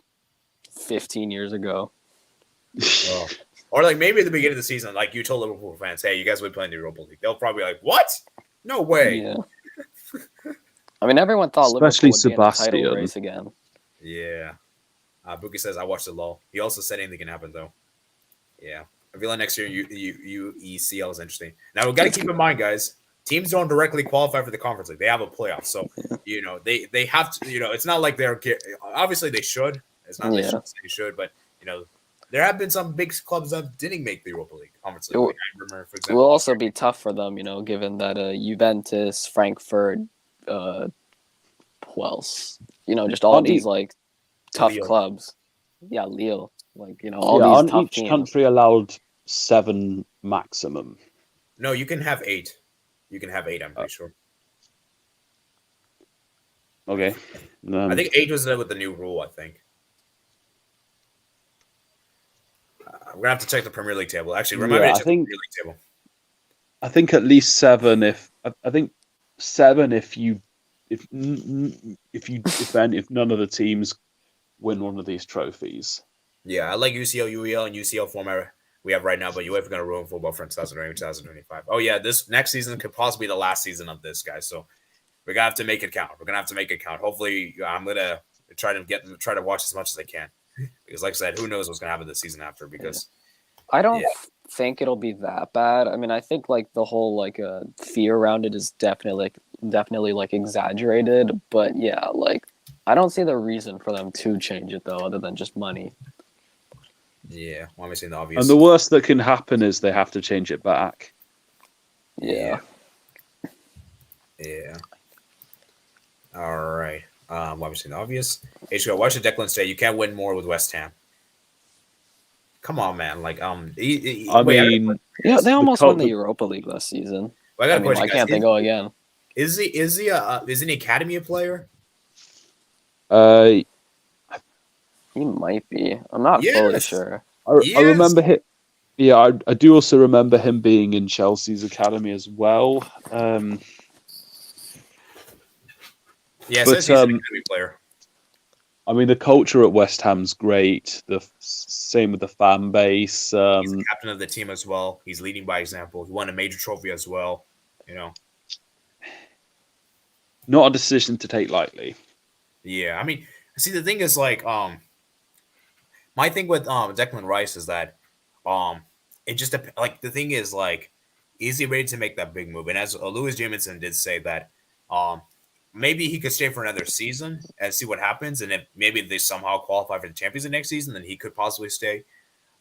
B: 15 years ago.
A: Oh. Or like maybe at the beginning of the season, like you told Liverpool fans, "Hey, you guys will be playing the Europa League." They'll probably be like, "What? No way!"
B: Yeah. I mean, everyone thought
D: Especially
B: Liverpool would
D: Sebastian.
B: be in the title race again.
A: Yeah. Bookie says, I watched the lull. He also said anything can happen, though. Yeah. I feel like next year, UECL is interesting. Now, we've got to keep in mind, guys, teams don't directly qualify for the conference league. They have a playoff. So, they have to, it's not like they're, obviously they should. It's not they should, but, there have been some big clubs that didn't make the Europa League conference league. I remember, for example.
B: It will also be tough for them, given that Juventus, Frankfurt, who else? Just all these like tough
A: Lille.
B: clubs. Yeah, Lille. Like, all these tough
D: each
B: teams.
D: country allowed 7 maximum.
A: No, you can have 8. You can have 8, I'm pretty sure.
D: Okay.
A: I think 8 was there with the new rule, I think. We're going to have to check the Premier League table. Actually, remind me to check the Premier League table.
D: I think at least 7 if none of the teams win one of these trophies.
A: Yeah, I like UCL, UEL, and UCL format we have right now, but UEFA going to ruin football for 2025. Oh yeah, this next season could possibly be the last season of this, guys. So we're gonna have to make it count. We're gonna have to make it count. Hopefully, I'm gonna try to watch as much as I can, because like I said, who knows what's gonna happen this season after? Because
B: I don't think it'll be that bad. I mean, I think like the whole like fear around it is definitely like exaggerated. But yeah, like I don't see the reason for them to change it though, other than just money.
A: yeah, well, I'm saying the obvious.
D: And the worst that can happen is they have to change it back.
B: Yeah.
A: Yeah. All right. Obviously the obvious. HBO, why should Declan stay? You can't win more with West Ham. Come on, man. Like,
D: I mean,
B: Yeah, they almost won the
D: the-
B: Europa League last season.
A: well, I got
B: I
A: a
B: mean,
A: question,
B: why
A: guys.
B: can't they go again?
A: Is he an academy player?
D: I
B: He might be. I'm not fully
A: Yes.
B: sure.
D: I remember him. Yeah, I do also remember him being in Chelsea's academy as well.
A: Yeah, it
D: But,
A: says he's an academy player.
D: I mean, the culture at West Ham's great. The same with the fan base.
A: He's the captain of the team as well. He's leading by example. He won a major trophy as well. You know.
D: Not a decision to take lightly.
A: Yeah, I mean, see, the thing is, like, my thing with Declan Rice is that, it just like the thing is, like, is he ready to make that big move? And as Lewis Jamison did say that, maybe he could stay for another season and see what happens, and if maybe they somehow qualify for the Champions League next season, then he could possibly stay.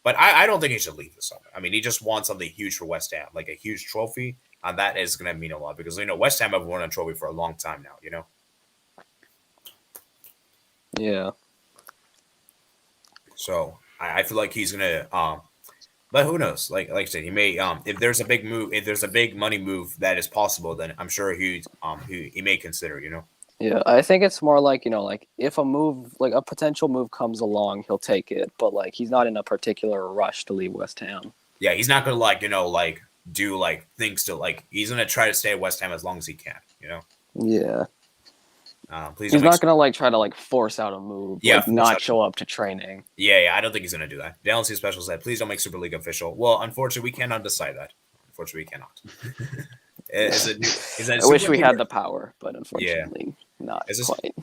A: But I don't think he should leave this summer. I mean, he just wants something huge for West Ham, like a huge trophy, and that is going to mean a lot because West Ham have won a trophy for a long time now.
B: Yeah.
A: So I feel like he's gonna but who knows? Like I said, he may if there's a big move, if there's a big money move that is possible, then I'm sure he may consider,
B: Yeah, I think it's more like, like if a move, like a potential move comes along, he'll take it, but like he's not in a particular rush to leave West Ham.
A: Yeah, he's not gonna do like things to like he's gonna try to stay at West Ham as long as he can,
B: Yeah.
A: Please
B: He's
A: don't
B: not gonna like try to like force out a move,
A: Yeah,
B: like
A: force
B: not
A: out-
B: show up to training.
A: Yeah, I don't think he's gonna do that. The LNC special said, please don't make Super League official. Well, unfortunately, we cannot decide that. Unfortunately, we cannot.
B: I wish we had the power, but unfortunately not
A: Is this-
B: quite.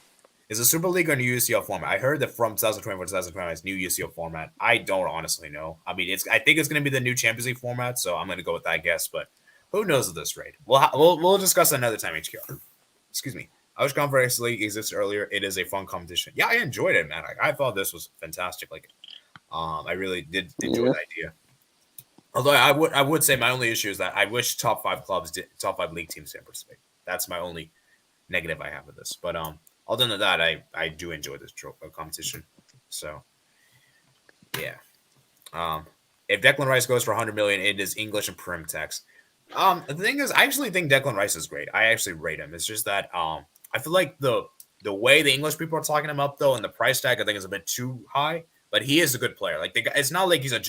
A: Is a Super League or new UCL format? I heard that from 2024 to 2025 is new UCL format. I don't honestly know. I mean, I think it's going to be the new Champions League format, so I'm going to go with that guess. But who knows at this rate? We'll discuss another time. HQ. Excuse me. Irish Conference League existed earlier. It is a fun competition. Yeah, I enjoyed it, man. I thought this was fantastic. Like, I really did enjoy the idea. Although I would say my only issue is that I wish top 5 league teams didn't participate. That's my only negative I have with this. But other than that, I do enjoy this competition. So, yeah. If Declan Rice goes for 100 million, it is English and prim text. The thing is, I actually think Declan Rice is great. I actually rate him. It's just that I feel like the way the English people are talking him up though, and the price tag I think is a bit too high. But he is a good player. Like it's not like he's a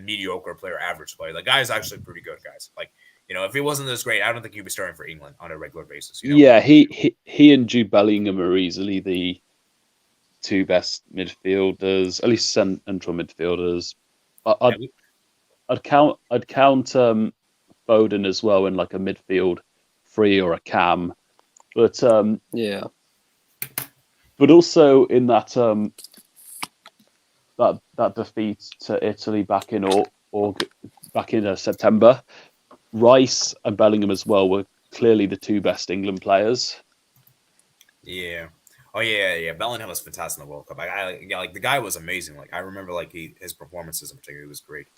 A: mediocre player, average player. The guy is actually pretty good, guys. Like. If he wasn't this great, I don't think he'd be starting for England on a regular basis.
D: Yeah, he and Jude Bellingham are easily the 2 best midfielders, at least central midfielders. I'd count Foden as well in like a midfield 3 or a cam, but
B: Yeah.
D: but also in that that defeat to Italy back in September. Rice and Bellingham as well were clearly the 2 best England players.
A: Yeah. Oh yeah. Bellingham was fantastic in the World Cup. Like the guy was amazing. Like I remember like his performances in particular was great.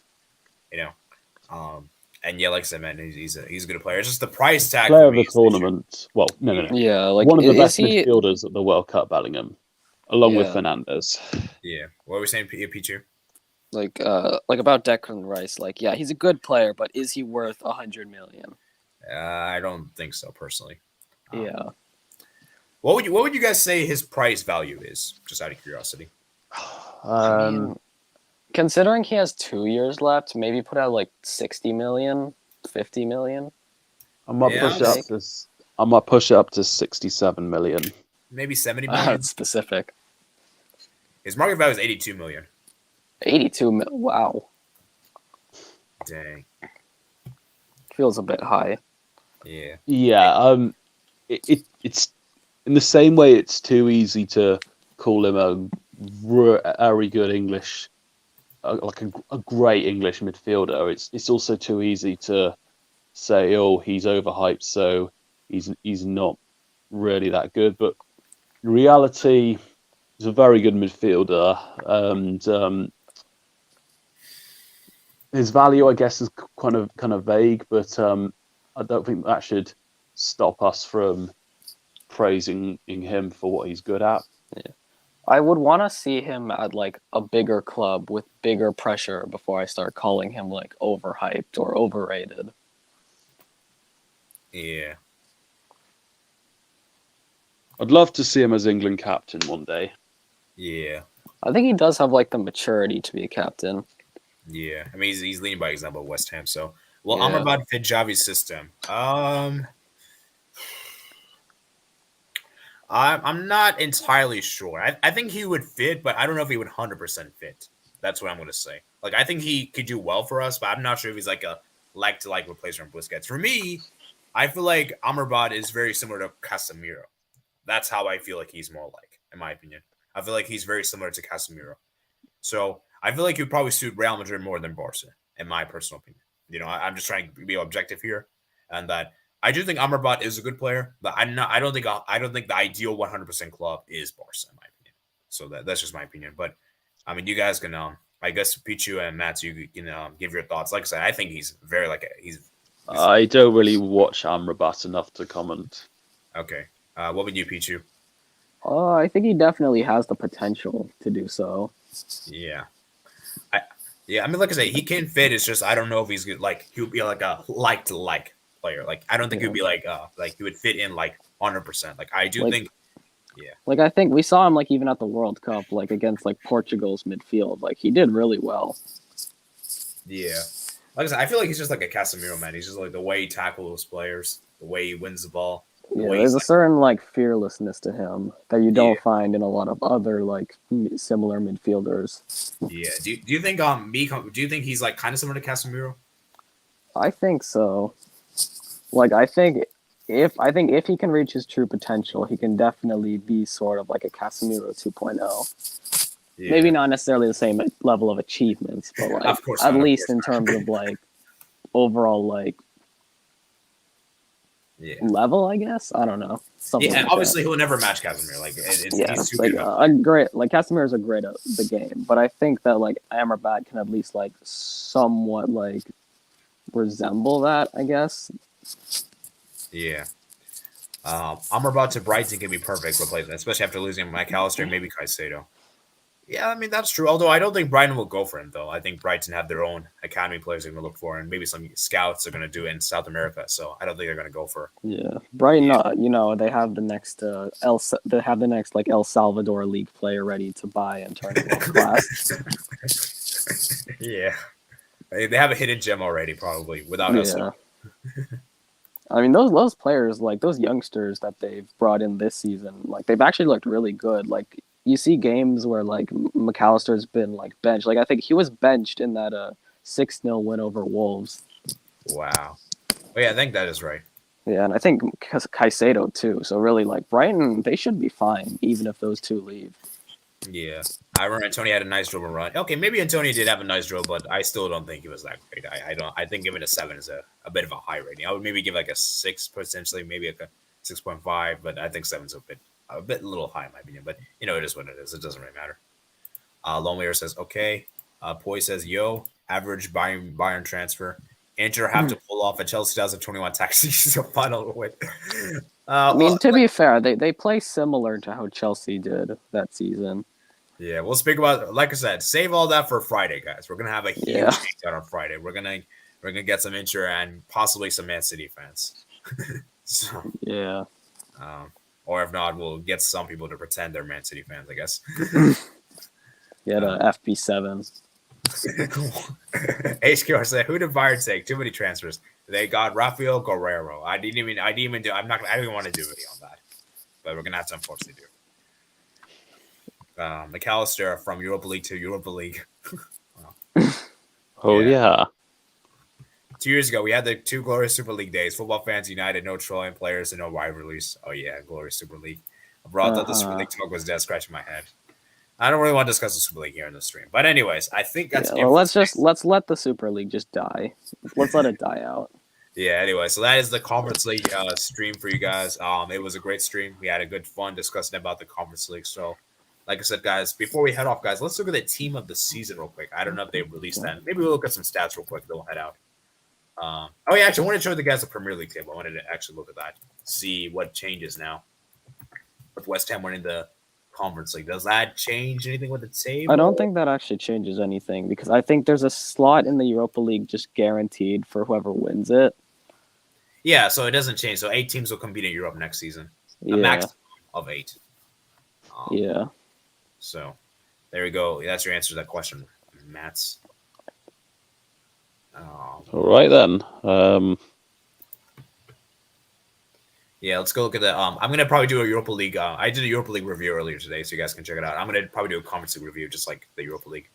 A: And yeah, like I said, man, he's a good player. It's just the price tag.
D: Player of the tournament. Well, no.
B: Yeah, like
D: One of the best
B: is he?
D: midfielders at the World Cup, Bellingham, along with
B: Yeah.
D: Fernandes.
A: Yeah. What were we saying, Pichu?
B: Like about Declan Rice, like yeah, he's a good player, but is he worth 100 million?
A: I don't think so personally.
B: Yeah.
A: What would you guys say his price value is? Just out of curiosity.
B: I mean, considering he has 2 years left, maybe put out like 60 million, 50 million.
D: I might
A: Yeah,
D: push it up to 67 million.
A: Maybe 70 million.
B: That's specific.
A: His market value is 82 million.
B: 82 mil. Wow.
A: Dang.
B: Feels a bit high.
A: Yeah.
D: Yeah, it's in the same way it's too easy to call him a very good English, like a great English midfielder. It's also too easy to say, oh, he's overhyped, so he's not really that good. But in reality, he's a very good midfielder, and his value, I guess, is kind of vague. But I don't think that should stop us from praising him for what he's good at.
B: I would want to see him at like a bigger club with bigger pressure before I start calling him like overhyped or overrated.
A: Yeah.
D: I'd love to see him as England captain one day.
A: Yeah.
B: I think he does have like the maturity to be a captain.
A: Yeah. I mean, he's leading by example at West Ham. So, well,
B: Yeah.
A: Amrabat fit Javi's system. I'm not entirely sure. I think he would fit, but I don't know if he would 100% fit. That's what I'm going to say. Like, I think he could do well for us, but I'm not sure if he's like a like-to-like replacement for Busquets. For me, I feel like Amrabat is very similar to Casemiro. That's how I feel like he's more like, in my opinion. I feel like he's very similar to Casemiro. So I feel like he would probably suit Real Madrid more than Barca, in my personal opinion. You know, I'm just trying to be objective here, and that I do think Amrabat is a good player, but I don't think the ideal 100% club is Barca, in my opinion. So that's just my opinion. But I mean, you guys can I guess Pichu and Matt, you can give your thoughts. Like I said, I think he's very
D: I don't really watch Amrabat enough to comment.
A: Okay. What would you, Pichu?
B: I think he definitely has the potential to do so.
A: Yeah. I mean, like I say, he can fit. It's just I don't know if he's good. Like he would be like a like player. Like I don't think he'd be like he would fit in like 100%. Like I do think. Yeah.
B: Like I think we saw him like even at the World Cup, like against like Portugal's midfield. Like he did really well.
A: Yeah. Like I said, I feel like he's just like a Casemiro, man. He's just like the way he tackles players, the way he wins the ball.
B: Yeah, there's a certain like fearlessness to him that you don't find in a lot of other like similar midfielders.
A: Yeah. Do you think do you think he's like kind of similar to Casemiro?
B: I think so. Like I think if he can reach his true potential, he can definitely be sort of like a Casemiro 2.0. Yeah. Maybe not necessarily the same level of achievements, but like
A: of course
B: at least in terms of like overall like level, I guess. I don't know.
A: Something and like obviously he'll never match Casemiro. Like he's too
B: like a great like Casemiro's a great at the game, but I think that like Amrabat can at least like somewhat like resemble that, I guess.
A: Yeah. Amrabat to Brighton can be perfect replacement, especially after losing McAllister and maybe Caicedo. Yeah, I mean, that's true. Although I don't think Brighton will go for him, though. I think Brighton have their own academy players they're going to look for, and maybe some scouts are going to do it in South America. So I don't think they're going to go for.
B: Yeah, Brighton. You know, they have the next like El Salvador League player ready to buy and turn world class.
A: Yeah, they have a hidden gem already, probably without us.
B: I mean, those players, like those youngsters that they've brought in this season, like they've actually looked really good. Like you see games where like McAllister's been like benched. Like I think he was benched in that 6-0 win over Wolves.
A: Wow. Oh, yeah, I think that is right.
B: Yeah, and I think Caicedo too. So really, like Brighton, they should be fine even if those two leave.
A: Yeah, I remember Antonio had a nice dribble run. Okay, maybe Antonio did have a nice dribble, but I still don't think he was that great. I think giving a 7 is a bit of a high rating. I would maybe give like a 6 potentially, maybe like a 6.5, but I think 7's a little high in my opinion. But you know, it is what it is. It doesn't really matter. Lonelier says okay. Poi says yo, average Bayern transfer. Inter have to pull off a Chelsea 2021 tax season final win.
B: I mean, to be fair, they play similar to how Chelsea did that season.
A: Yeah, we'll speak about, like I said, save all that for Friday, guys. We're gonna have a huge takedown on Friday. We're gonna get some Inter and possibly some Man City fans. So,
B: yeah.
A: Or if not, we'll get some people to pretend they're Man City fans, I guess.
B: Yeah, the FP7.
A: HQR said, "Who did Bayern take? Too many transfers. They got Rafael Guerrero. I didn't even do. I don't even want to do a video on that, but we're gonna have to unfortunately do. McAllister from Europa League to Europa League.
D: Yeah.
A: 2 years ago, we had the 2 glorious Super League days. Football fans united, no trolling players, and no rivalries. Oh yeah, glorious Super League. Bro, I thought the Super League talk was dead, scratching my head. I don't really want to discuss the Super League here in the stream, but anyways, I think that's it.
B: Well, let's let the Super League just die. Let's let it die out.
A: Yeah. Anyway, so that is the Conference League stream for you guys. It was a great stream. We had a good fun discussing about the Conference League. So, like I said, guys, before we head off, guys, let's look at the team of the season real quick. I don't know if they released that. Maybe we'll look at some stats real quick. Then we'll head out. Oh yeah, actually, I wanted to show the guys the Premier League table. I wanted to actually look at that, see what changes now with West Ham winning the Conference League. Does that change anything with the table?
B: I don't think that actually changes anything because I think there's a slot in the Europa League just guaranteed for whoever wins it.
A: Yeah, so it doesn't change. So 8 teams will compete in Europe next season. A
B: Yeah.
A: maximum of 8.
B: Yeah.
A: So there you go. That's your answer to that question, Mats.
D: All right then.
A: Yeah, let's go look at the. I'm gonna probably do a Europa League. I did a Europa League review earlier today, so you guys can check it out. I'm gonna probably do a Conference League review, just like the Europa League.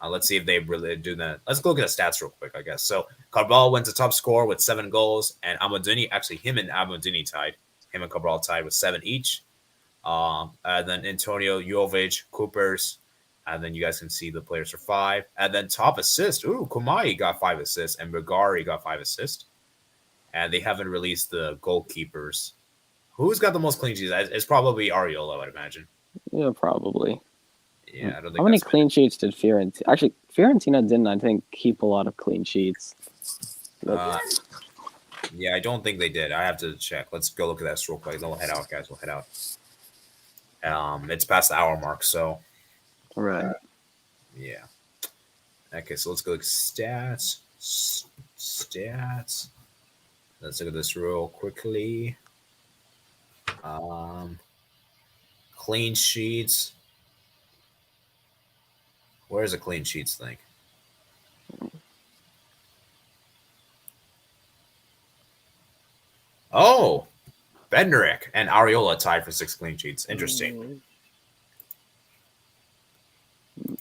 A: Let's see if they really do that. Let's go look at the stats real quick, I guess. So Cabral wins the top score with 7 goals, and Amadini, actually him and Amadini tied. Him and Cabral tied with 7 each. And then Antonio, Jovic, Coopers, and then you guys can see the players for 5. And then top assist. Ooh, Kumai got 5 assists, and Bagari got 5 assists. And they haven't released the goalkeepers. Who's got the most clean sheets? It's probably Ariola, I would imagine.
B: Yeah, probably.
A: Yeah, I don't think.
B: How many clean sheets did Fiorentina? Actually, Fiorentina didn't, I think, keep a lot of clean sheets.
A: Yeah, I don't think they did. I have to check. Let's go look at this real quick. Then we'll head out, guys. We'll head out. It's past the hour mark, so.
B: Right.
A: Yeah. Okay, so let's go look at stats. Stats. Let's look at this real quickly. Clean sheets. Where's the clean sheets thing? Oh, Bednarek and Ariola tied for 6 clean sheets. Interesting.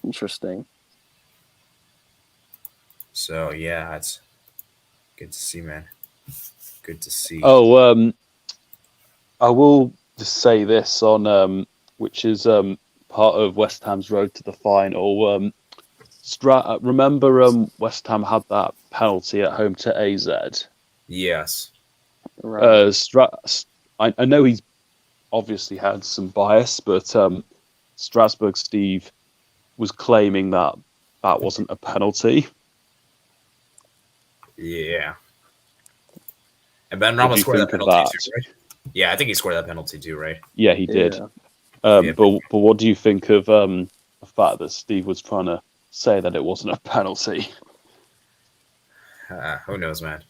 B: Interesting.
A: So yeah, it's good to see, man. Good to see.
D: Oh, I will just say this on which is part of West Ham's road to the final. Remember West Ham had that penalty at home to AZ.
A: Yes.
B: Right.
D: I know he's obviously had some bias, but Strasbourg Steve was claiming that wasn't a penalty.
A: Yeah. And Ben Rama scored that penalty too, right? Yeah, I think he scored that penalty too, right?
D: Yeah, he did.
B: Yeah.
D: But what do you think of the fact that Steve was trying to say that it wasn't a penalty?
A: Who knows, man?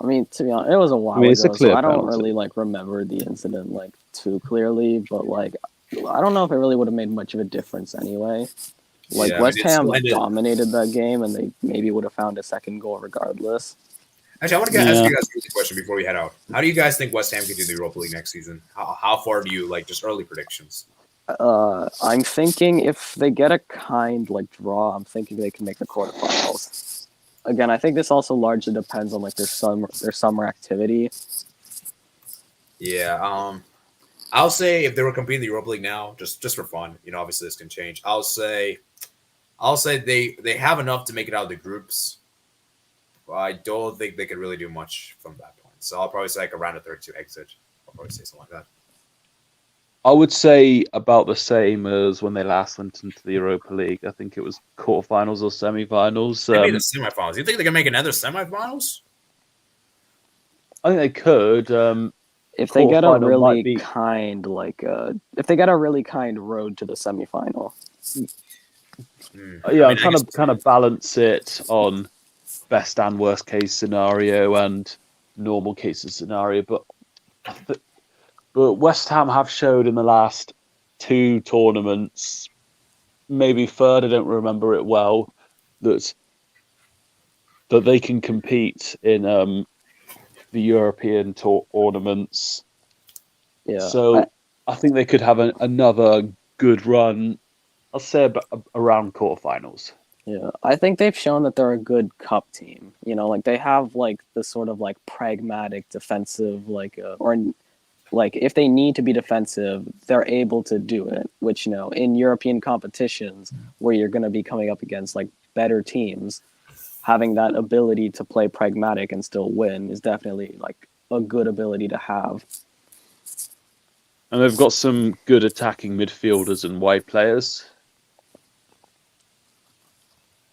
B: I mean, to be honest, it was a while
D: it's a
B: ago,
D: clear
B: so I don't
D: penalty.
B: really remember the incident too clearly. But I don't know if it really would have made much of a difference anyway.
A: Yeah,
B: West Ham
A: it
B: dominated that game, and they maybe would have found a second goal regardless.
A: Actually, I want to ask you guys a question before we head out. How do you guys think West Ham could do the Europa League next season? How far do you just early predictions?
B: I'm thinking if they get a kind draw, I'm thinking they can make the quarterfinals. Again, I think this also largely depends on their summer activity.
A: Yeah, I'll say if they were competing in the Europa League now, just for fun, obviously this can change. I'll say they have enough to make it out of the groups. I don't think they could really do much from that point. So I'll probably say a round of 32 exit. I'll probably say something like that.
D: I would say about the same as when they last went into the Europa League. I think it was quarterfinals or semifinals.
A: Maybe the semifinals. You think they can make another semifinals?
D: I think they could.
B: If they get a
D: Quarterfinal
B: really
D: might be-
B: kind if they get a really kind road to the semifinal.
D: Yeah, I'm kind of balance it on best and worst case scenario and normal cases scenario, but West Ham have showed in the last 2 tournaments, maybe third, I don't remember it well, that they can compete in the European tournaments.
B: Yeah.
D: So I think they could have another good run. I'll say about around quarterfinals.
B: Yeah, I think they've shown that they're a good cup team. You know, like they have like the sort of like pragmatic defensive, like if they need to be defensive, they're able to do it. Which in European competitions where you're going to be coming up against like better teams, having that ability to play pragmatic and still win is definitely like a good ability to have.
D: And they've got some good attacking midfielders and wide players.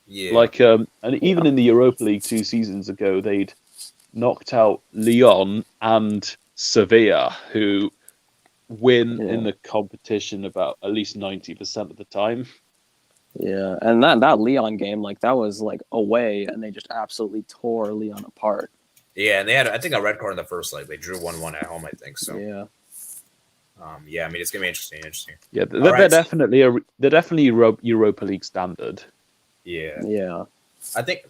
A: Yeah.
D: Like, and even in the Europa League 2 seasons ago, they'd knocked out Lyon and Sevilla, who win in the competition about at least 90% of the time.
B: Yeah, and that Leon game, like that was like away, and they just absolutely tore Leon apart.
A: Yeah, and they had, I think, a red card in the first leg. They drew 1-1 at home, I think. So
B: Yeah.
A: Yeah, I mean, it's gonna be interesting.
D: Yeah, they're definitely Europa League standard.
A: Yeah.
B: Yeah.
A: I think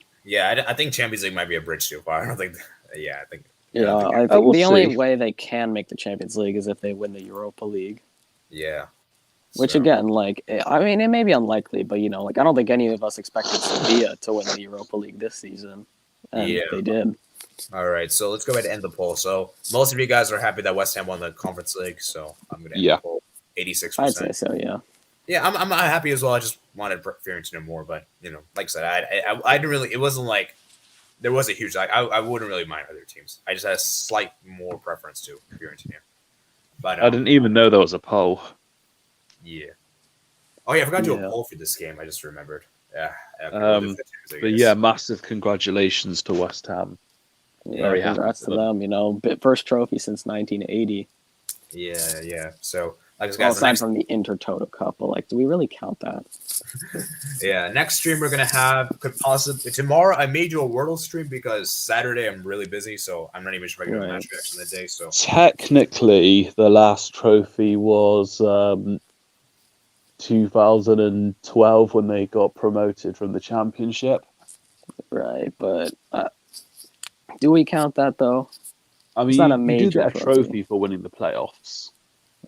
A: Champions League might be a bridge too far. I don't think. Yeah, I think.
B: Yeah, I think
D: we'll
B: the only
D: see.
B: way they can make the Champions League is if they win the Europa League.
A: Yeah.
B: Which
A: So-
B: again, like, I mean, it may be unlikely, but like, I don't think any of us expected Sevilla to win the Europa League this season, and
A: Yeah.
B: they did.
A: All right, so let's go ahead and end the poll. So most of you guys are happy that West Ham won the Conference League, so I'm gonna end the poll. 86%.
B: I'd say so. Yeah.
A: Yeah, I'm happy as well. I just wanted Fiorentina more, but like I said, I didn't really. It wasn't like there was a huge. I wouldn't really mind other teams. I just had a slight more preference to Fiorentina. But
D: I didn't even know there was a poll.
A: Yeah. Oh yeah, I forgot to do
B: Yeah.
A: a poll for this game. I just remembered. Yeah.
D: But yeah, massive congratulations to West Ham.
B: Yeah,
D: Very happy
B: congrats
D: for
B: to them. First trophy since 1980.
A: Yeah. So, like,
B: Well,
A: guys,
B: aside from the Intertoto Cup, but like, do we really count that?
A: next stream we're gonna have could possibly tomorrow. I made you a Wordle stream because Saturday I'm really busy, so I'm not even sure if I can do a match reaction that day. So
D: Technically, the last trophy was 2012 when they got promoted from the Championship.
B: Right, but do we count that though?
D: I mean,
B: not a
D: you do
B: major
D: get a trophy for winning the playoffs.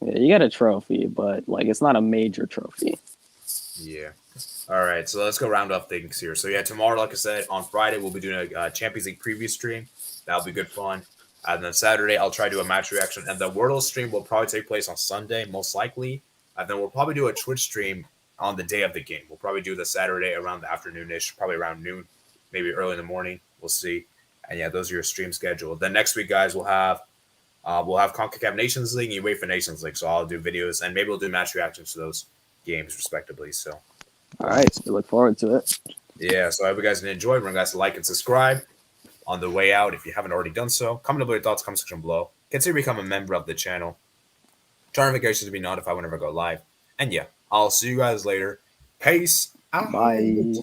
B: Yeah, you get a trophy, but like it's not a major trophy.
A: yeah. All right, so let's go round up things here. So yeah, tomorrow, like I said, on Friday we'll be doing a Champions League preview stream. That'll be good fun. And then Saturday I'll try to do a match reaction, and the Wordle stream will probably take place on Sunday, most likely. And then we'll probably do a Twitch stream on the day of the game. We'll probably do the Saturday around the afternoon-ish, probably around noon, maybe early in the morning. We'll see. And yeah, those are your stream schedule. Then next week, guys, we'll have CONCACAF Nations League and UEFA Nations League. So I'll do videos and maybe we'll do match reactions to those games respectively. So
B: All right, so we look forward to it.
A: yeah, so I hope you guys enjoyed. Remember, guys, to like and subscribe on the way out if you haven't already done so. Comment below your thoughts, comment section below. Consider becoming a member of the channel. Turn notifications to be notified whenever I go live. And yeah, I'll see you guys later. Peace out.
B: Bye.